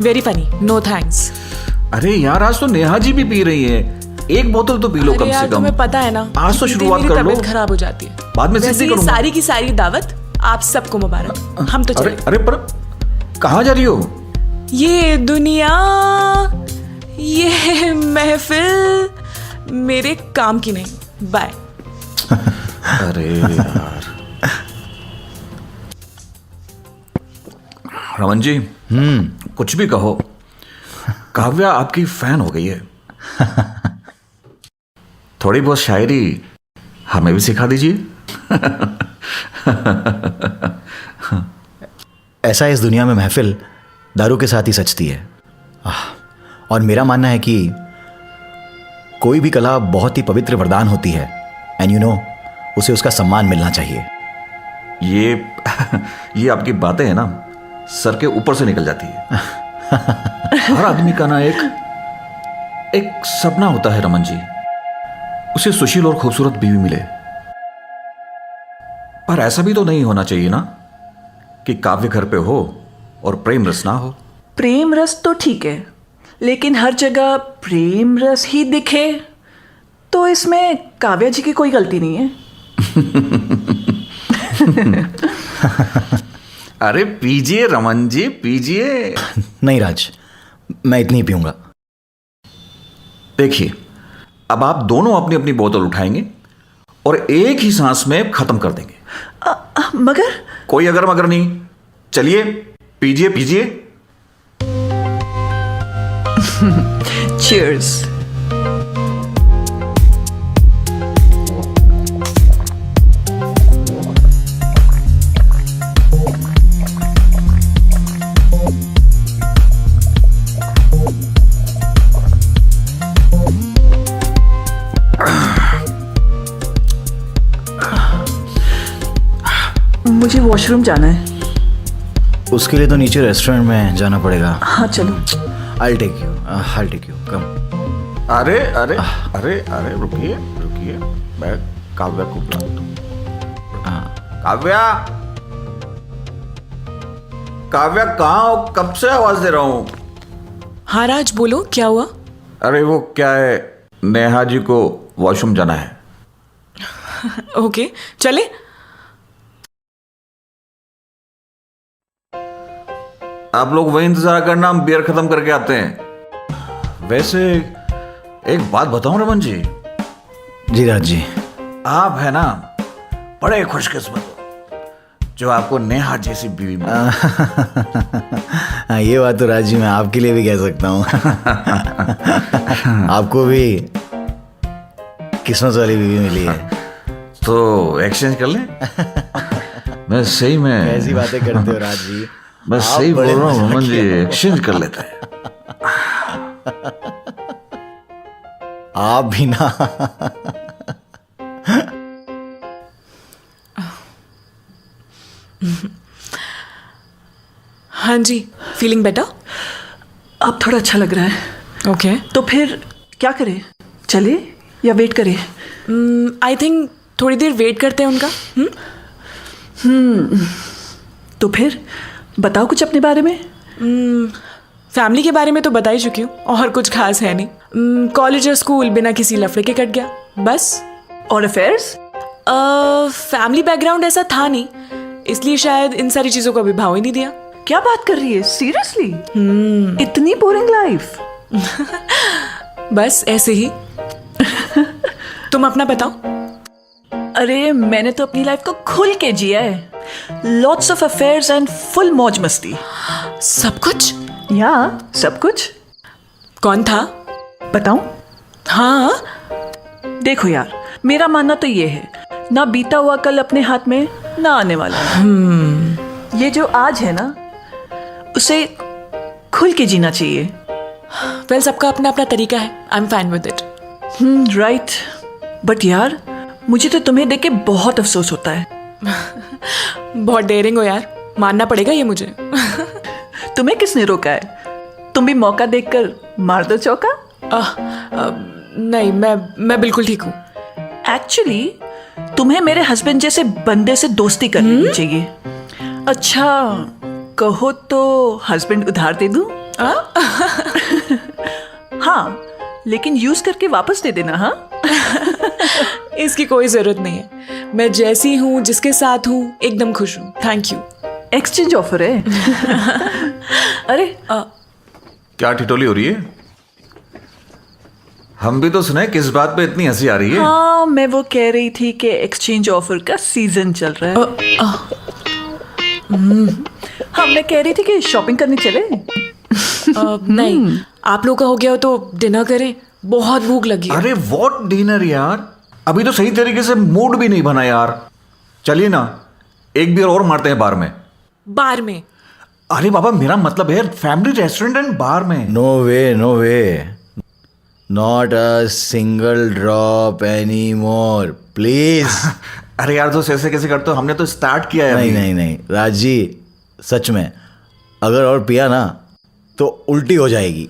Very funny, no thanks. अरे यार, आज तो नेहा जी भी पी रही है, एक बोतल तो पी लो कम अरे से यार, कम। तुम्हें पता है ना, आज तो इतनी शुरुआत मेरी कर लो, तबीयत खराब हो जाती है। बाद में वैसे सीधी ये करूंगा। सारी की सारी दावत आप सबको मुबारक। हम तो अरे चले। अरे, पर कहाँ जा रही हो? ये दुनिया, ये महफिल मेरे काम की नहीं। बाय। अरे यार। रमन जी, कुछ भी कहो, काव्या आपकी फैन हो गई है। थोड़ी बहुत शायरी हमें भी सिखा दीजिए। ऐसा इस दुनिया में महफिल दारू के साथ ही सजती है। और मेरा मानना है कि कोई भी कला बहुत ही पवित्र वरदान होती है, एंड यू नो, उसे उसका सम्मान मिलना चाहिए। ये आपकी बातें हैं ना, सर के ऊपर से निकल जाती है। हर आदमी का ना एक सपना होता है रमन जी, उसे सुशील और खूबसूरत बीवी मिले। पर ऐसा भी तो नहीं होना चाहिए ना कि काव्य घर पे हो और प्रेम रस ना हो। प्रेम रस तो ठीक है, लेकिन हर जगह प्रेम रस ही दिखे तो इसमें काव्या जी की कोई गलती नहीं है। अरे पीजिए रमन जी, पीजिए। नहीं राज, मैं इतनी ही पीऊंगा। देखिए, अब आप दोनों अपनी अपनी बोतल उठाएंगे और एक ही सांस में खत्म कर देंगे। मगर कोई अगर मगर नहीं, चलिए पीजिए पीजिए। चीयर्स। मुझे वॉशरूम जाना है। उसके लिए तो नीचे रेस्टोरेंट में जाना पड़ेगा। हाँ चलो। I'll take you, come। अरे अरे अरे अरे, रुकिए रुकिए, मैं काव्या को बुला दूं। काव्या, काव्या कहाँ हो? कब से आवाज दे रहा हूँ। हाँ राज, बोलो क्या हुआ? अरे वो क्या है, नेहा जी को वॉशरूम जाना है। ओके चले। आप लोग वही इंतजार करना, हम बियर खत्म करके आते हैं। वैसे एक बात बताऊं रमन जी। जी राज जी। आप है ना बड़े खुशकिस्मत हो जो आपको नेहा जैसी बीवी मिली। हाँ, ये बात तो राज जी मैं आपके लिए भी कह सकता हूँ। आपको भी किस्मत वाली बीवी मिली है। तो एक्सचेंज कर लें। मैं सही में ऐसी बातें करते हो राज जी। मैं आप सही बोल बड़े रहा हूँ रमन जी, मजाकिया हो। एक्सचेंज कर लेते हैं। आप भी ना। हाँ जी, फीलिंग बेटर? अब थोड़ा अच्छा लग रहा है। ओके। तो फिर क्या करें, चले या वेट करें? आई थिंक थोड़ी देर वेट करते हैं उनका। तो फिर बताओ कुछ अपने बारे में। फैमिली के बारे में तो बता ही चुकी हूँ, और कुछ खास है नहीं। कॉलेज और स्कूल बिना किसी लफड़े के कट गया, बस। और अफेयर्स? फैमिली बैकग्राउंड ऐसा था नहीं, इसलिए शायद इन सारी चीज़ों को अभी भाव ही नहीं दिया। क्या बात कर रही है, सीरियसली? इतनी बोरिंग लाइफ? बस ऐसे ही। तुम अपना बताओ। अरे मैंने तो अपनी लाइफ को खुल के जिया है। Lots of affairs and full मौज मस्ती। सब कुछ? या सब कुछ। कौन था? बताऊं? हाँ। देखो यार, मेरा मानना तो ये है, ना बीता हुआ कल अपने हाथ में, ना आने वाला। ये जो आज है ना, उसे खुल के जीना चाहिए। वेल, सबका अपना अपना तरीका है। I am fine with it. Right. But यार, मुझे तो तुम्हें देख के बहुत अफसोस होता है। बहुत डेयरिंग हो यार, मानना पड़ेगा ये मुझे। तुम्हें किसने रोका है? तुम भी मौका देखकर मार दो चौका। नहीं, मैं बिल्कुल ठीक हूँ। एक्चुअली तुम्हें मेरे हस्बैंड जैसे बंदे से दोस्ती करनी चाहिए। अच्छा कहो तो हस्बैंड उधार दे दूं? हाँ, लेकिन यूज करके वापस दे देना। हाँ। इसकी कोई जरूरत नहीं है, मैं जैसी हूँ, जिसके साथ हूँ, एकदम खुश हूँ। Thank you. एक्सचेंज ऑफर है। अरे क्या ठिठोली हो रही है? हम भी तो सुने, किस बात पे इतनी हंसी आ रही है? हाँ, मैं वो कह रही थी कि एक्सचेंज ऑफर का सीजन चल रहा है। हाँ, मैं कह रही थी कि शॉपिंग करने चले। नहीं, आप लोग का हो गया हो तो डिनर करें, बहुत भूख लगी है। अरे व्हाट डिनर यार, अभी तो सही तरीके से मूड भी नहीं बना यार। चलिए ना, एक बियर और मारते हैं बार में। बार में? अरे बाबा, मेरा मतलब है फैमिली रेस्टोरेंट एंड बार में। No way, no way. Not a single drop any more please. अरे यार, तो ऐसे कैसे करते हो? हमने तो स्टार्ट किया है। नहीं अभी। नहीं नहीं राज जी, सच में अगर और पिया ना तो उल्टी हो जाएगी।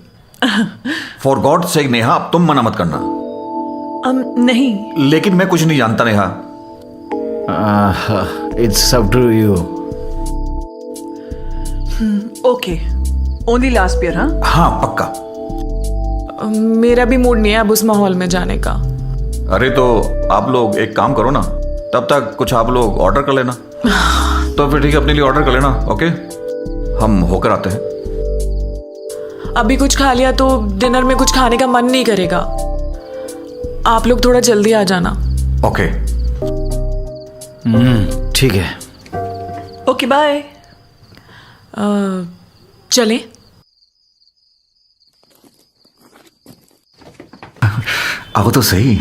फॉर गॉड सेक नेहा, अब तुम मना मत करना। नहीं। लेकिन मैं कुछ नहीं जानता Neha. It's up to you. Okay, only last beer. हाँ हाँ पक्का। मेरा भी मूड नहीं है अब उस माहौल में जाने का। अरे तो आप लोग एक काम करो ना, तब तक कुछ आप लोग ऑर्डर कर लेना। तो फिर ठीक है, अपने लिए ऑर्डर कर लेना। ओके, हम होकर आते हैं। अभी कुछ खा लिया तो डिनर में कुछ खाने का मन नहीं करेगा। आप लोग थोड़ा जल्दी आ जाना। ओके। ठीक है। Okay, bye. चलें? आओ तो सही।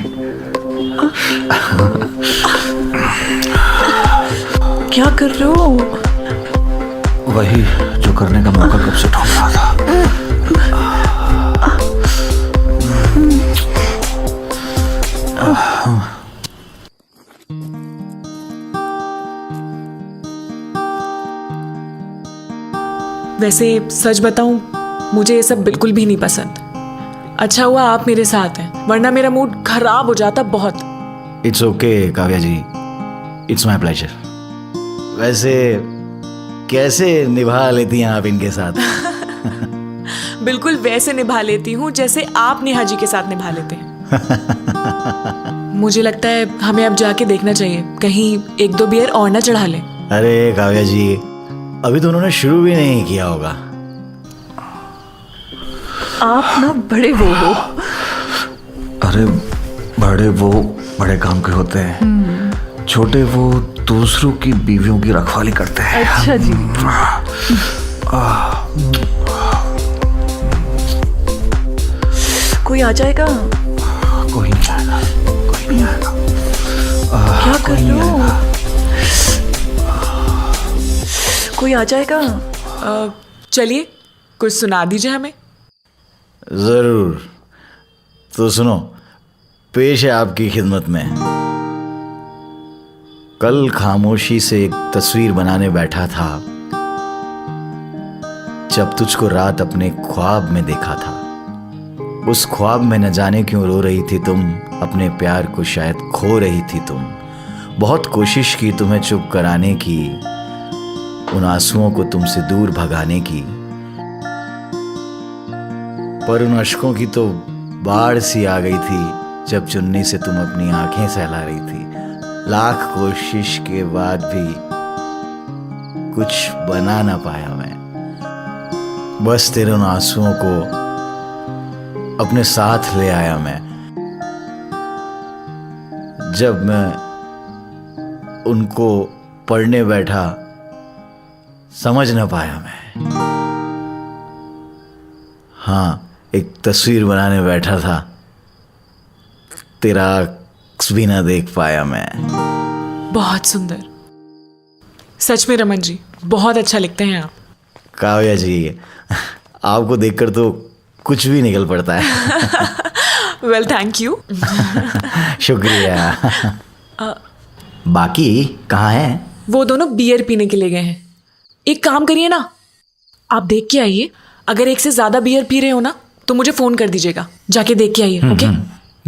क्या कर रहे हो? वही जो करने का मौका कब से ढूंढ रहा था। वैसे सच बताऊं, मुझे ये सब बिल्कुल भी नहीं पसंद। अच्छा हुआ आप मेरे साथ हैं, वरना मेरा मूड खराब हो जाता बहुत। It's okay Kavya ji, it's my pleasure. वैसे कैसे निभा लेती हैं आप इनके साथ? बिल्कुल वैसे निभा लेती हूँ जैसे आप नेहा जी के साथ निभा लेते हैं। मुझे लगता है हमें अब जाके देखना चाहिए, कहीं 1-2 बियर और ना चढ़ा ले। अरे काव्या जी, अभी तो उन्होंने शुरू भी नहीं किया होगा। आप ना बड़े वो हो। अरे बड़े वो बड़े काम के होते हैं, छोटे वो दूसरों की बीवियों की रखवाली करते हैं। अच्छा जी। कोई आ जाएगा? कोई नहीं आएगा, कोई नहीं आएगा। क्या कर रहे हो? कोई आ जाएगा? चलिए कुछ सुना दीजिए हमें। जरूर। तो सुनो, पेश है आपकी खिदमत में। कल खामोशी से एक तस्वीर बनाने बैठा था, जब तुझको रात अपने ख्वाब में देखा था। उस ख्वाब में न जाने क्यों रो रही थी तुम, अपने प्यार को शायद खो रही थी तुम। बहुत कोशिश की तुम्हें चुप कराने की, उन आंसुओं को तुमसे दूर भगाने की, पर उन अश्कों की तो बाढ़ सी आ गई थी जब चुन्नी से तुम अपनी आंखें सहला रही थी। लाख कोशिश के बाद भी कुछ बना ना पाया मैं, बस तेरे उन आंसुओं को अपने साथ ले आया मैं। जब मैं उनको पढ़ने बैठा समझ ना पाया मैं। हाँ, एक तस्वीर बनाने बैठा था, तेरा अक्स भी ना देख पाया मैं। बहुत सुंदर, सच में रमन जी बहुत अच्छा लिखते हैं आप। काव्या जी, आपको देखकर तो कुछ भी निकल पड़ता है। Well thank you. शुक्रिया। बाकी कहाँ हैं? वो दोनों बियर पीने के लिए गए हैं। एक काम करिए ना, आप देख के आइए, अगर एक से ज्यादा बियर पी रहे हो ना तो मुझे फोन कर दीजिएगा, जाके देख के आइए। ओके?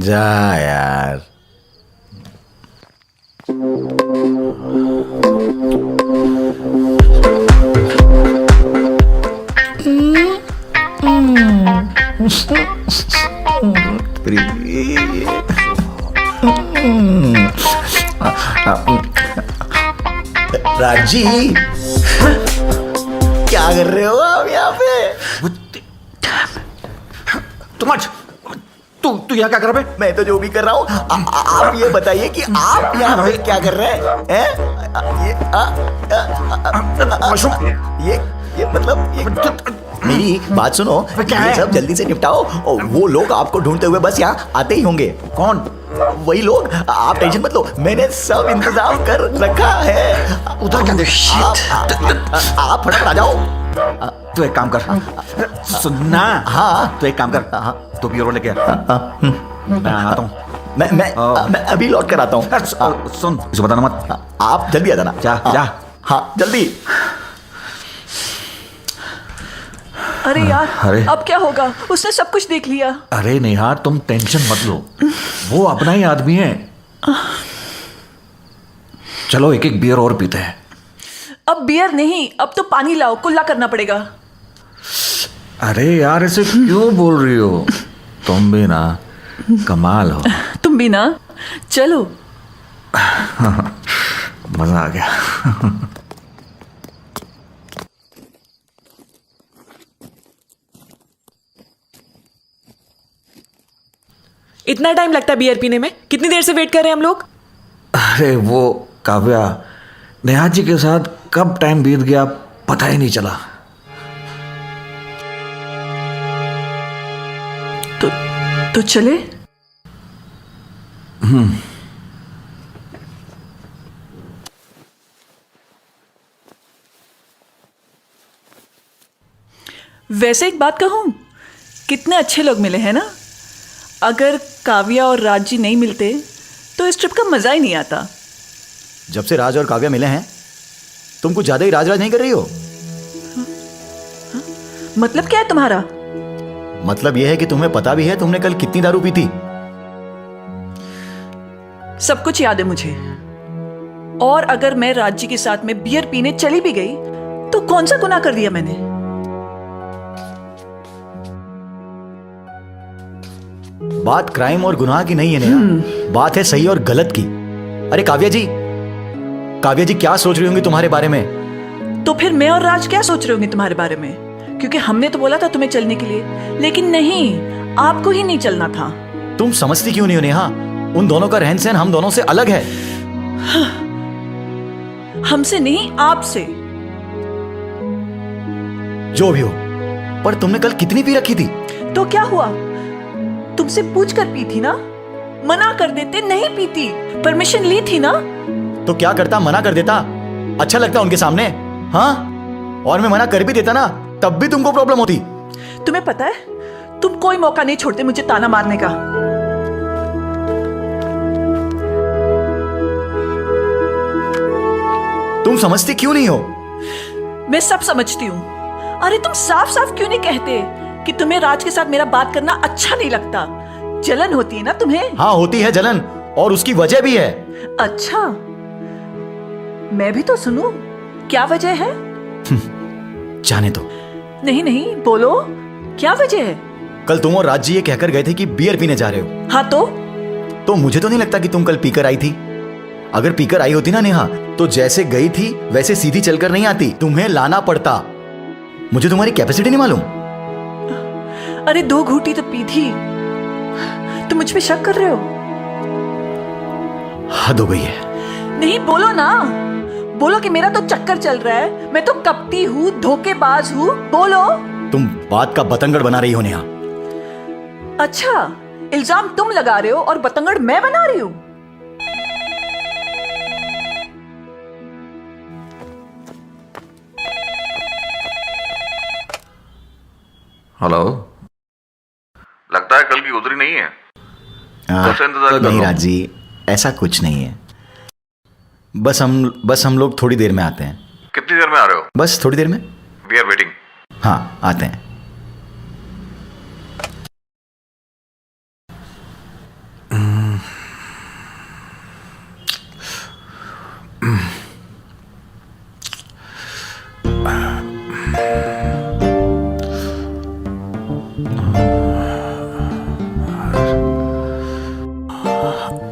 जा यार। राजी, क्या कर रहे हो आप यहाँ पे? तुम आज तू यहाँ क्या कर रहा है? मैं तो जो भी कर रहा हूँ, आप ये बताइए कि आप यहाँ पे क्या कर रहे हैं? ये मतलब मेरी बात सुनो, ये सब जल्दी से निपटाओ। और वो लोग आपको ढूंढते हुए बस यहाँ आते ही होंगे। कौन? वही लोग। आप टेंशन मत लो, मैंने सब इंतजाम कर रखा है। उधर क्या देख? आप फटाफट आ जाओ। तू एक काम कर, सुनना। हाँ, तू एक काम कर, तू बियर लेके आ, मैं आता हूँ। मैं अभी लौट कर आता हूँ। सुन, इसे बताना मत। आप जल्दी आ जाना। जा। हाँ, जल्दी। अरे यार, अरे। अब क्या होगा? उसने सब कुछ देख लिया। अरे नेहा, तुम टेंशन मत लो, वो अपना ही आदमी है। चलो एक एक बियर और पीते हैं। अब बियर नहीं, अब तो पानी लाओ, कुल्ला करना पड़ेगा। अरे यार, ऐसे क्यों बोल रही हो? तुम भी ना कमाल हो। तुम भी ना। चलो। मजा आ गया। इतना टाइम लगता है बियर पीने में? कितनी देर से वेट कर रहे हैं हम लोग? अरे वो काव्या, नेहा जी के साथ कब टाइम बीत गया पता ही नहीं चला। तो चले? वैसे एक बात कहूं, कितने अच्छे लोग मिले हैं ना। अगर काव्या और राज जी नहीं मिलते तो इस ट्रिप का मजा ही नहीं आता। जब से राज और काव्या मिले हैं, तुम कुछ ज्यादा ही राज नहीं कर रही हो। मतलब क्या है तुम्हारा? मतलब यह है कि तुम्हें पता भी है तुमने कल कितनी दारू पी थी। सब कुछ याद है मुझे। और अगर मैं राज जी के साथ में बियर पीने चली भी गई तो कौन सा गुनाह कर दिया मैंने? बात क्राइम और गुनाह की नहीं है नेहा, बात है सही और गलत की। अरे काव्या जी क्या सोच रही होंगी तुम्हारे बारे में? तो फिर मैं और राज क्या सोच रहे होंगे तुम्हारे बारे में? क्योंकि हमने तो बोला था तुम्हें चलने के लिए, लेकिन नहीं, आपको ही नहीं चलना था। तुम समझती क्यों नहीं हो नेहा? उन दोनों का रहन सहन हम दोनों से अलग है। हमसे नहीं, आपसे। जो भी हो, पर तुमने कल कितनी पी रखी थी? तो क्या हुआ? तुमसे पूछ कर पी थी ना, मना कर देते नहीं पीती, परमिशन ली थी ना। तो क्या करता, मना कर देता? अच्छा लगता उनके सामने? हाँ, और मैं मना कर भी देता ना, तब भी तुमको प्रॉब्लम होती। तुम्हें पता है, तुम कोई मौका नहीं छोड़ते मुझे ताना मारने का। तुम समझती क्यों नहीं हो? मैं सब समझती हूँ। अरे तुम साफ साफ क्यों नहीं कहते कि तुम्हें राज के साथ मेरा बात करना अच्छा नहीं लगता? जलन होती है ना तुम्हें? हाँ होती है जलन, और उसकी वजह भी है। अच्छा, मैं भी तो सुनूं, क्या वजह है? जाने दो। नहीं नहीं, बोलो, क्या वजह है? कल तुम और राज जी ये कहकर गए थे कि बियर पीने जा रहे हो। हाँ तो मुझे तो नहीं लगता कि तुम कल पीकर आई थी। अगर पीकर आई होती ना नेहा, तो जैसे गई थी वैसे सीधी चलकर नहीं आती, तुम्हें लाना पड़ता। मुझे तुम्हारी कैपेसिटी नहीं मालूम। अरे 2 घूंटी तो पी थी, तुम मुझ पे शक कर रहे हो? हद हो गई है। नहीं, बोलो ना, बोलो कि मेरा तो चक्कर चल रहा है, मैं तो कपटी हूँ, धोखेबाज हूँ, बोलो। तुम बात का बतंगड़ बना रही हो नेहा। अच्छा, इल्जाम तुम लगा रहे हो और बतंगड़ मैं बना रही हूँ? हेलो, लगता है कल की उतरी नहीं है। कब से इंतजार कर नहीं रहा हूं? राज जी, ऐसा कुछ नहीं है। बस हम लोग थोड़ी देर में आते हैं। कितनी देर में आ रहे हो? बस थोड़ी देर में। We are waiting. हाँ, आते हैं।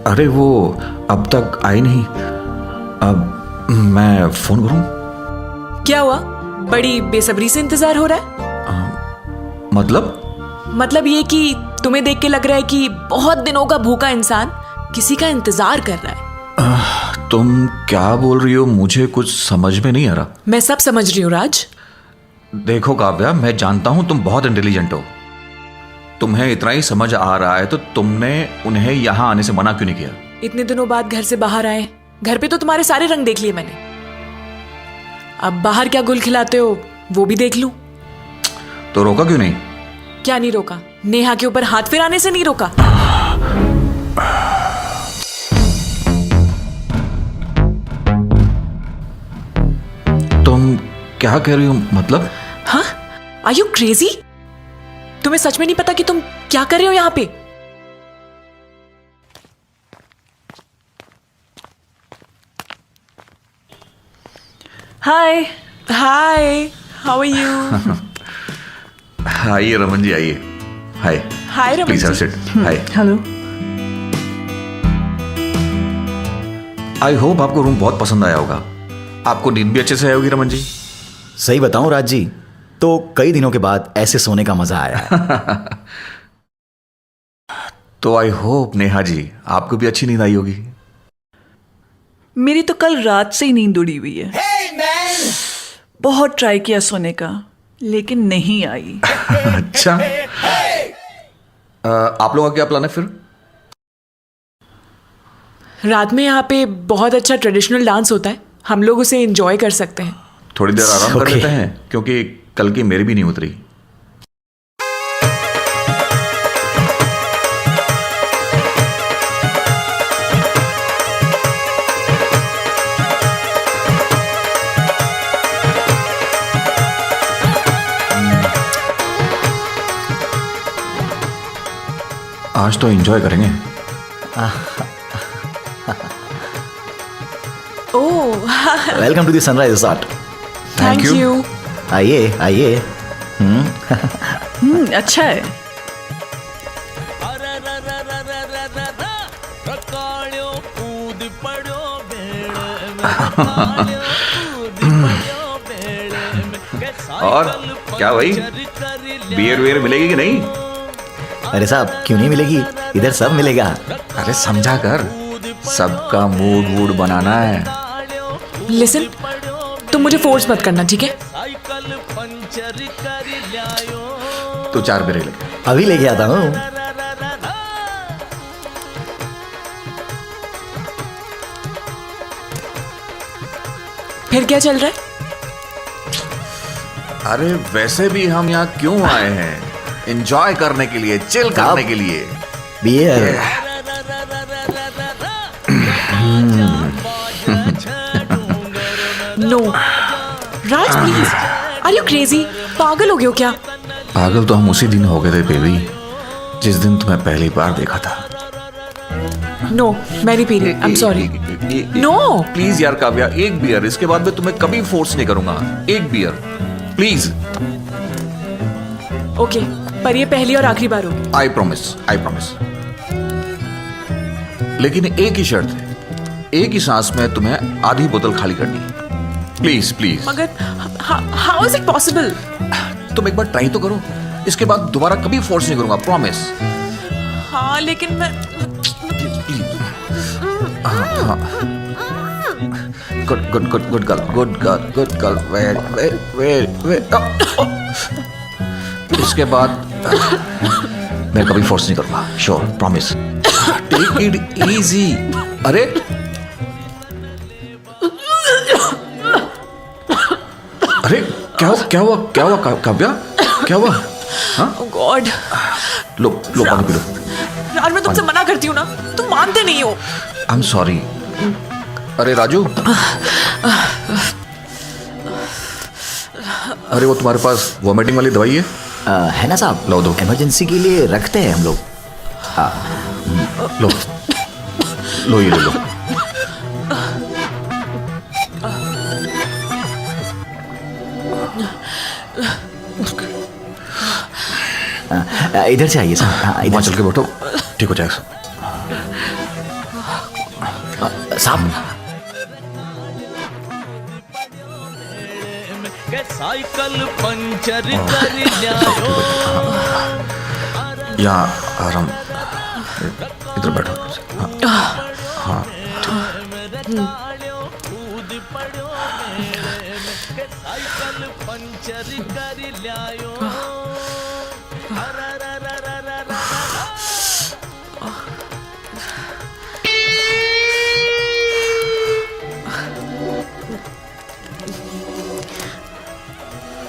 अरे वो अब तक आई नहीं। अब मैं फोन करूं? क्या हुआ? बड़ी बेसब्री से इंतजार हो रहा है? मतलब ये कि तुम्हें देख के लग रहा है कि बहुत दिनों का भूखा इंसान किसी का इंतजार कर रहा है। तुम क्या बोल रही हो? मुझे कुछ समझ में नहीं आ रहा। मैं सब समझ रही हूँ राज। देखो काव्या, मैं जानता हूं तुम बहुत इंटेलिजेंट हो। तुम्हें इतना ही समझ आ रहा है तो तुमने उन्हें यहां आने से मना क्यों नहीं किया? इतने दिनों बाद घर से बाहर आए, घर पे तो तुम्हारे सारे रंग देख लिए मैंने, अब बाहर क्या गुल खिलाते हो वो भी देख लूं। तो रोका क्यों नहीं? क्या नहीं रोका? नेहा के ऊपर हाथ फिराने से नहीं रोका। तुम क्या कह रही हो? मतलब? हाँ, आर यू क्रेजी? तुम्हें सच में नहीं पता कि तुम क्या कर रहे हो यहां पे? Hi. Hi, how are you? आइए रमन जी, आइए। Hi. Hi Raman please have ji. Sit. Hi. Hello. I hope आपको रूम बहुत पसंद आया होगा। आपको नींद भी अच्छे से आई होगी रमन जी। सही बताऊं राज जी, तो कई दिनों के बाद ऐसे सोने का मजा आया है। तो आई होप नेहा जी आपको भी अच्छी नींद आई होगी। मेरी तो कल रात से ही नींद उड़ी हुई है। बहुत ट्राई किया सोने का, लेकिन नहीं आई। अच्छा, आप लोगों का क्या प्लान है फिर? रात में यहाँ पे बहुत अच्छा ट्रेडिशनल डांस होता है, हम लोग उसे एंजॉय कर सकते हैं। थोड़ी देर आराम कर Okay. लेते हैं, क्योंकि कल की मेरी भी नहीं उतरी। आज तो एंजॉय करेंगे। Oh, welcome to the Sunrise resort. Thank you. आइए आइए। अच्छा है। और क्या भाई, बियर वियर मिलेगी कि नहीं? अरे साहब क्यों नहीं मिलेगी, इधर सब मिलेगा। अरे समझा कर, सबका मूड वूड बनाना है। लिसन, तुम मुझे फोर्स मत करना, ठीक है? तो 4 बियर ले। अभी लेके आता हूँ। फिर क्या चल रहा है? अरे वैसे भी हम यहाँ क्यों आए हैं? एंजॉय करने के लिए, चिल करने के लिए। Beer. No Raj, please, are you crazy? पागल हो गए हो क्या? पागल तो हम उसी दिन हो गए थे बेबी, जिस दिन तुम्हें पहली बार देखा था। नो, मैं नहीं पी रही, I am sorry. No please यार काव्या, एक बियर, इसके बाद मैं तुम्हें कभी फोर्स नहीं करूंगा। एक बियर प्लीज। ओके, पर ये पहली और आखिरी बार होगी। I promise, I promise. लेकिन एक ही शर्त है, एक ही सांस में तुम्हें आधी बोतल खाली करनी है। Please please. मगर हाउ इज इट पॉसिबल? तुम एक बार ट्राई तो करो, इसके बाद दोबारा कभी फोर्स नहीं करूंगा, प्रॉमिस। हाँ लेकिन मैं good good good good girl, good girl, good girl, very very very. इसके बाद मैं कभी फोर्स नहीं करूंगा, sure, promise. Take it easy. अरे अरे क्या हुआ काव्या, क्या हुआ? हाँ गॉड। लो लो पानी पी लो। राज, मैं तुमसे मना करती हूँ ना, तुम मानते नहीं हो। आई एम सॉरी। अरे राजू, अरे वो तुम्हारे पास वॉमिटिंग वाली दवाई है? है ना साहब, लो दो। इमरजेंसी के लिए रखते हैं हम लोग। लो लो, ये ले लो। इधर से आइए साहब। वहाँ इधर चल के बैठो, ठीक हो जाएगा साहब। साइकिल पंचर कर जाओ। यहाँ आराम, इधर बैठो। हाँ साइकिल पंचर कर लायो।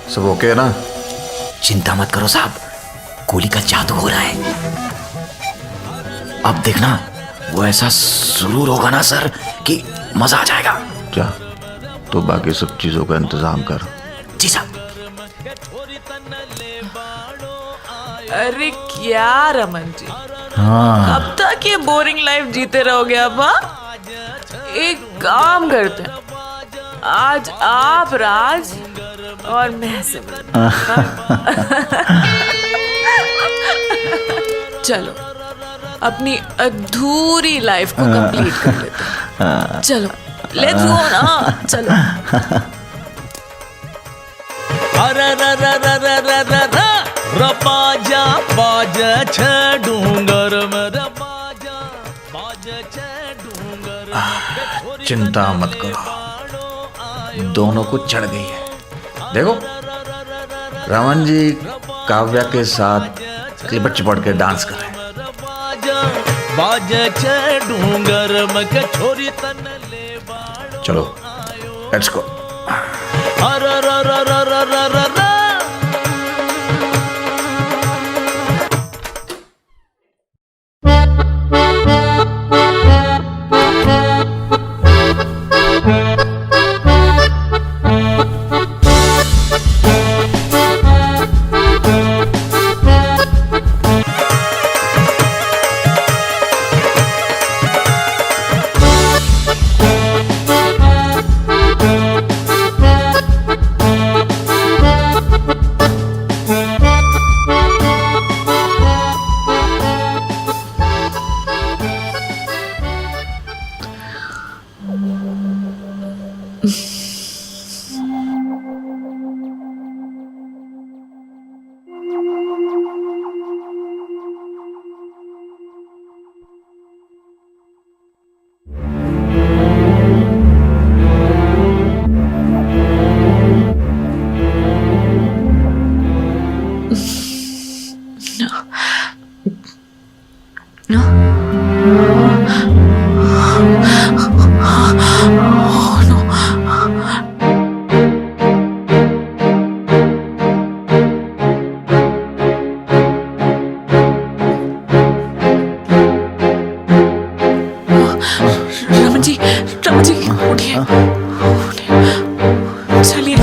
सब ओके है ना? चिंता मत करो साहब, गोली का जादू हो रहा है। अब देखना, वो ऐसा सुरूर होगा ना सर कि मजा आ जाएगा। क्या? तो बाकी सब चीजों का इंतजाम कर। जी साहब। अरे क्या रमन जी, हाँ। अब तक ये बोरिंग लाइफ जीते रहोगे? अब एक काम करते हैं, आज आप राज और मैं सिमरन। चलो अपनी अधूरी लाइफ को कंप्लीट कर लेते हैं। चलो लेट्स गो ना, चलो। अरे बाजा बाजा छ डूंगर में, बाजा छ डूंगर में। चिंता मत करो, दोनों को चढ़ गई है। देखो रमन जी काव्या के साथ लिपट चिपट के डांस कर रहे हैं। बाजा छ डूंगर में के छोरी तन ले। चलो लेट्स गो। रमन जी उठिए उठिए। चलिए।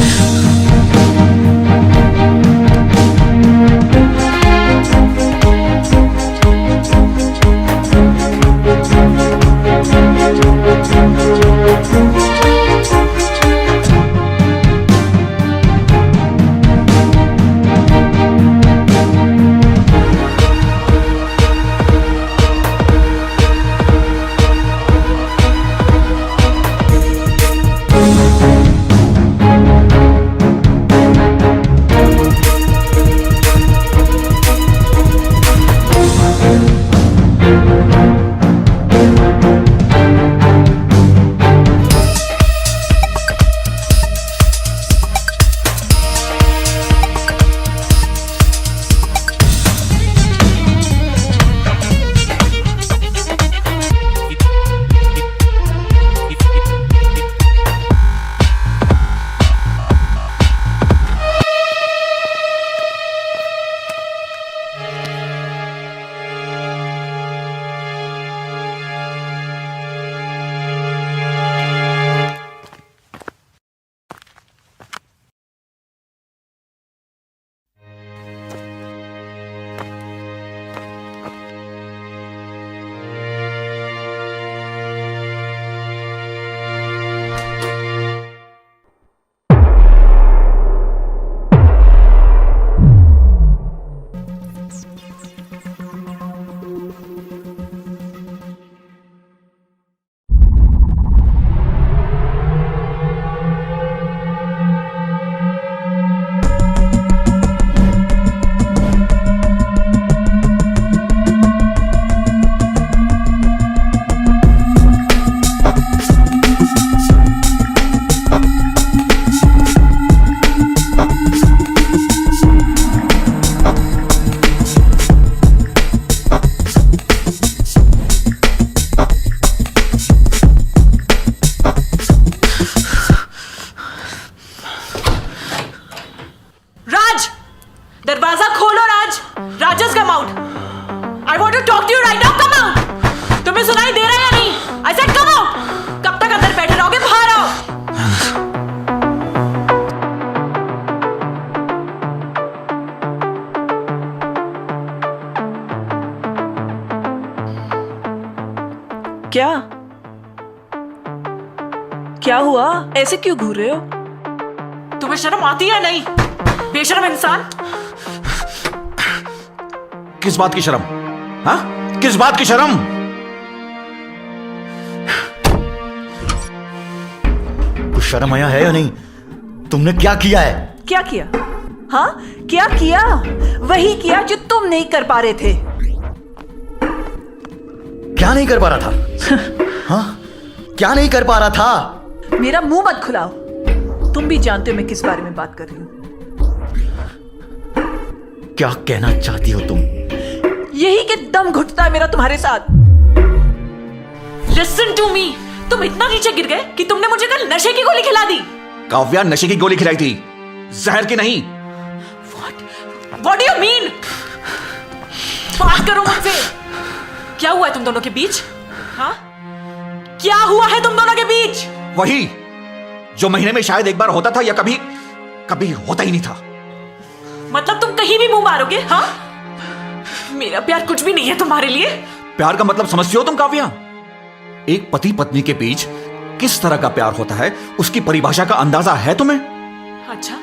दरवाजा खोलो राज। राजस come out. I want to talk to you right now. Come out. तुम्हें सुनाई दे रहा है या नहीं? I said come out. कब तक अंदर बैठे रहोगे? बाहर आओ। क्या क्या हुआ? ऐसे क्यों घूर रहे हो? तुम्हें शर्म आती है नहीं? बेशर्म इंसान। किस बात की शर्म? हाँ, किस बात की शर्म? कुछ शर्म आया है या नहीं? तुमने क्या किया है? क्या किया? हाँ, क्या किया? वही किया जो तुम नहीं कर पा रहे थे। क्या नहीं कर पा रहा था? हाँ, क्या नहीं कर पा रहा था? मेरा मुंह मत खुलाओ। तुम भी जानते हो मैं किस बारे में बात कर रही हूं। क्या कहना चाहती हो तुम? यही कि दम घुटता है मेरा तुम्हारे साथ। Listen to me. तुम इतना नीचे गिर गए कि तुमने मुझे कल नशे की गोली खिला दी। काव्या नशे की गोली खिलाई थी, जहर की नहीं। What do you mean? बात करो मुझसे। क्या हुआ है तुम दोनों के बीच? हाँ? क्या हुआ है तुम दोनों के बीच? वही जो महीने में शायद एक बार होता था या कभी कभी होता ही नहीं था। मतलब तुम कहीं भी मुंह मारोगे? हाँ? मेरा प्यार कुछ भी नहीं है तुम्हारे लिए। प्यार का मतलब समझती हो तुम काव्या? एक पति पत्नी के बीच किस तरह का प्यार होता है उसकी परिभाषा का अंदाजा है तुम्हें? अच्छा,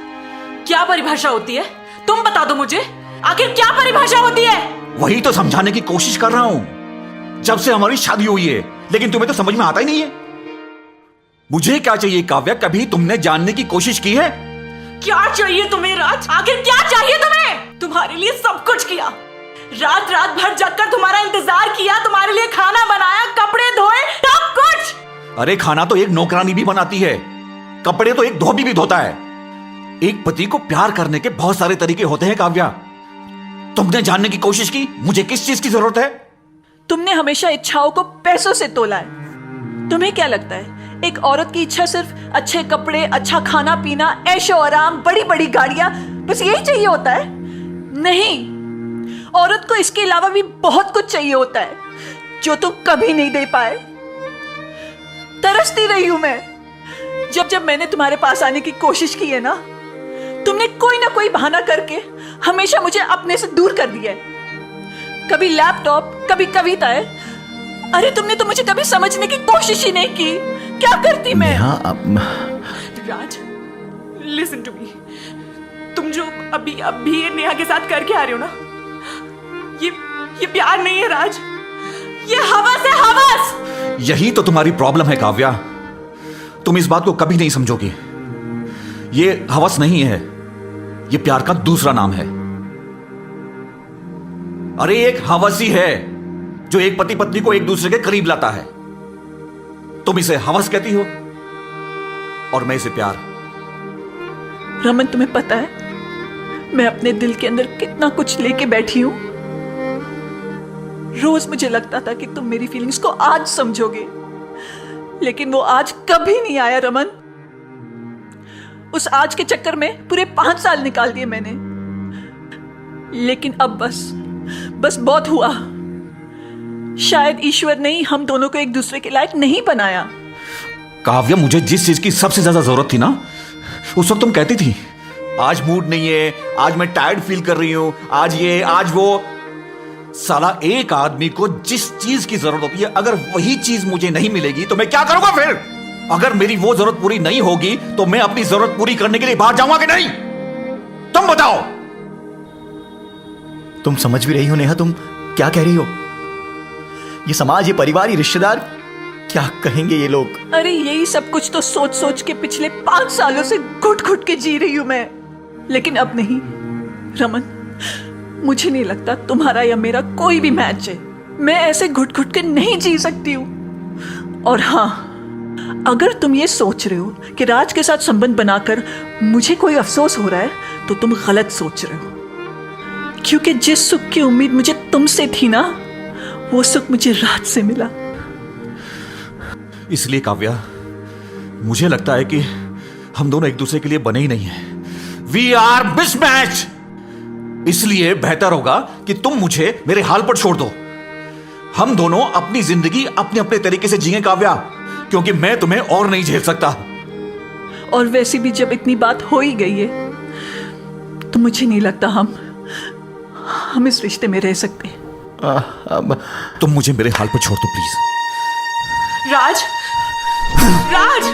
क्या परिभाषा होती है? तुम बता दो मुझे। आखिर क्या परिभाषा होती है? वही तो समझाने की कोशिश कर रहा हूं। जब से हमारी शादी हुई है, लेकिन तुम्हें तो समझ में आता ही नहीं है। मुझे क्या चाहिए काव्या? कभी तुमने जानने की कोशिश की है? क्या चाहिए तुम्हें राज? आखिर क्या चाहिए तुम्हें? तुम्हारे लिए सब कुछ किया, रात रात भर जगकर तुम्हारा इंतजार किया, तुम्हारे लिए खाना बनाया, कपड़े धोए, सब कुछ। अरे खाना तो एक नौकरानी भी बनाती है, कपड़े तो एक धोबी भी धोता है। एक पति को प्यार करने के बहुत सारे तरीके होते हैं काव्या। तुमने जानने की कोशिश की मुझे किस चीज की जरूरत है? तुमने हमेशा इच्छाओं को पैसों से तोला है। तुम्हें क्या लगता है एक औरत की इच्छा सिर्फ अच्छे कपड़े, अच्छा खाना पीना, ऐशो आराम, बड़ी बड़ी गाड़ियां, बस यही चाहिए होता है? नहीं, औरत को इसके अलावा भी बहुत कुछ चाहिए होता है जो तुम कभी नहीं दे पाए। तरसती रही हूं मैं। जब जब मैंने तुम्हारे पास आने की कोशिश की है ना, तुमने कोई ना कोई बहाना करके हमेशा मुझे अपने से दूर कर दिया है। कभी लैपटॉप, कभी कविताएं। अरे तुमने तो मुझे कभी समझने की कोशिश ही नहीं की। क्या करती मैं? राज, लिसन टू मी। तुम जो अभी अभी ये नेहा के साथ करके आ रहे हो ना, ये प्यार नहीं है राज, ये हवस है, हवस। यही तो तुम्हारी प्रॉब्लम है काव्या, तुम इस बात को कभी नहीं समझोगी। ये हवस नहीं है, ये प्यार का दूसरा नाम है। अरे एक हवस ही है जो एक पति पत्नी को एक दूसरे के करीब लाता है। तुम इसे हवस कहती हो और मैं इसे प्यार। रमन, तुम्हें पता है मैं अपने दिल के अंदर कितना कुछ लेके बैठी हूं। रोज मुझे लगता था कि तुम मेरी फीलिंग्स को आज समझोगे, लेकिन वो आज कभी नहीं आया रमन। उस आज के चक्कर में पूरे 5 साल निकाल दिए मैंने। लेकिन अब बस बहुत हुआ। शायद ईश्वर ने ही हम दोनों को एक दूसरे के लायक नहीं बनाया। काव्या, मुझे जिस चीज की सबसे ज्यादा जरूरत थी ना, उस वक्त तुम कहती थी आज मूड नहीं है, आज मैं टायर्ड फील कर रही हूं, आज ये आज वो। साला एक आदमी को जिस चीज की जरूरत होती है, अगर वही चीज मुझे नहीं मिलेगी तो मैं क्या करूंगा फिर? अगर मेरी वो जरूरत पूरी नहीं होगी तो मैं अपनी जरूरत पूरी करने के लिए बाहर जाऊंगा कि नहीं? तुम बताओ। तुम समझ भी रही हो नेहा, तुम क्या कह रही हो? ये समाज, ये परिवार, ये रिश्तेदार क्या कहेंगे ये लोग? अरे यही सब कुछ तो सोच सोच के पिछले 5 सालों से घुट घुट के जी रही हूं मैं। लेकिन अब नहीं रमन, मुझे नहीं लगता तुम्हारा या मेरा कोई भी मैच है। मैं ऐसे घुट घुट के नहीं जी सकती हूं। और हाँ, अगर तुम ये सोच रहे हो कि राज के साथ संबंध बनाकर मुझे कोई अफसोस हो रहा है, तो तुम गलत सोच रहे हो। क्योंकि जिस सुख की उम्मीद मुझे तुमसे थी ना, वो सुख मुझे राज से मिला। इसलिए काव्या, मुझे लगता है कि हम दोनों एक दूसरे के लिए बने ही नहीं हैं। We are mismatch. इसलिए बेहतर होगा कि तुम मुझे मेरे हाल पर छोड़ दो। हम दोनों अपनी जिंदगी अपने अपने तरीके से जिएं काव्या, क्योंकि मैं तुम्हें और नहीं झेल सकता। और वैसे भी जब इतनी बात हो ही गई है, तो मुझे नहीं लगता हम इस रिश्ते में रह सकते। तुम मुझे मेरे हाल पर छोड़ दो प्लीज। राज, राज,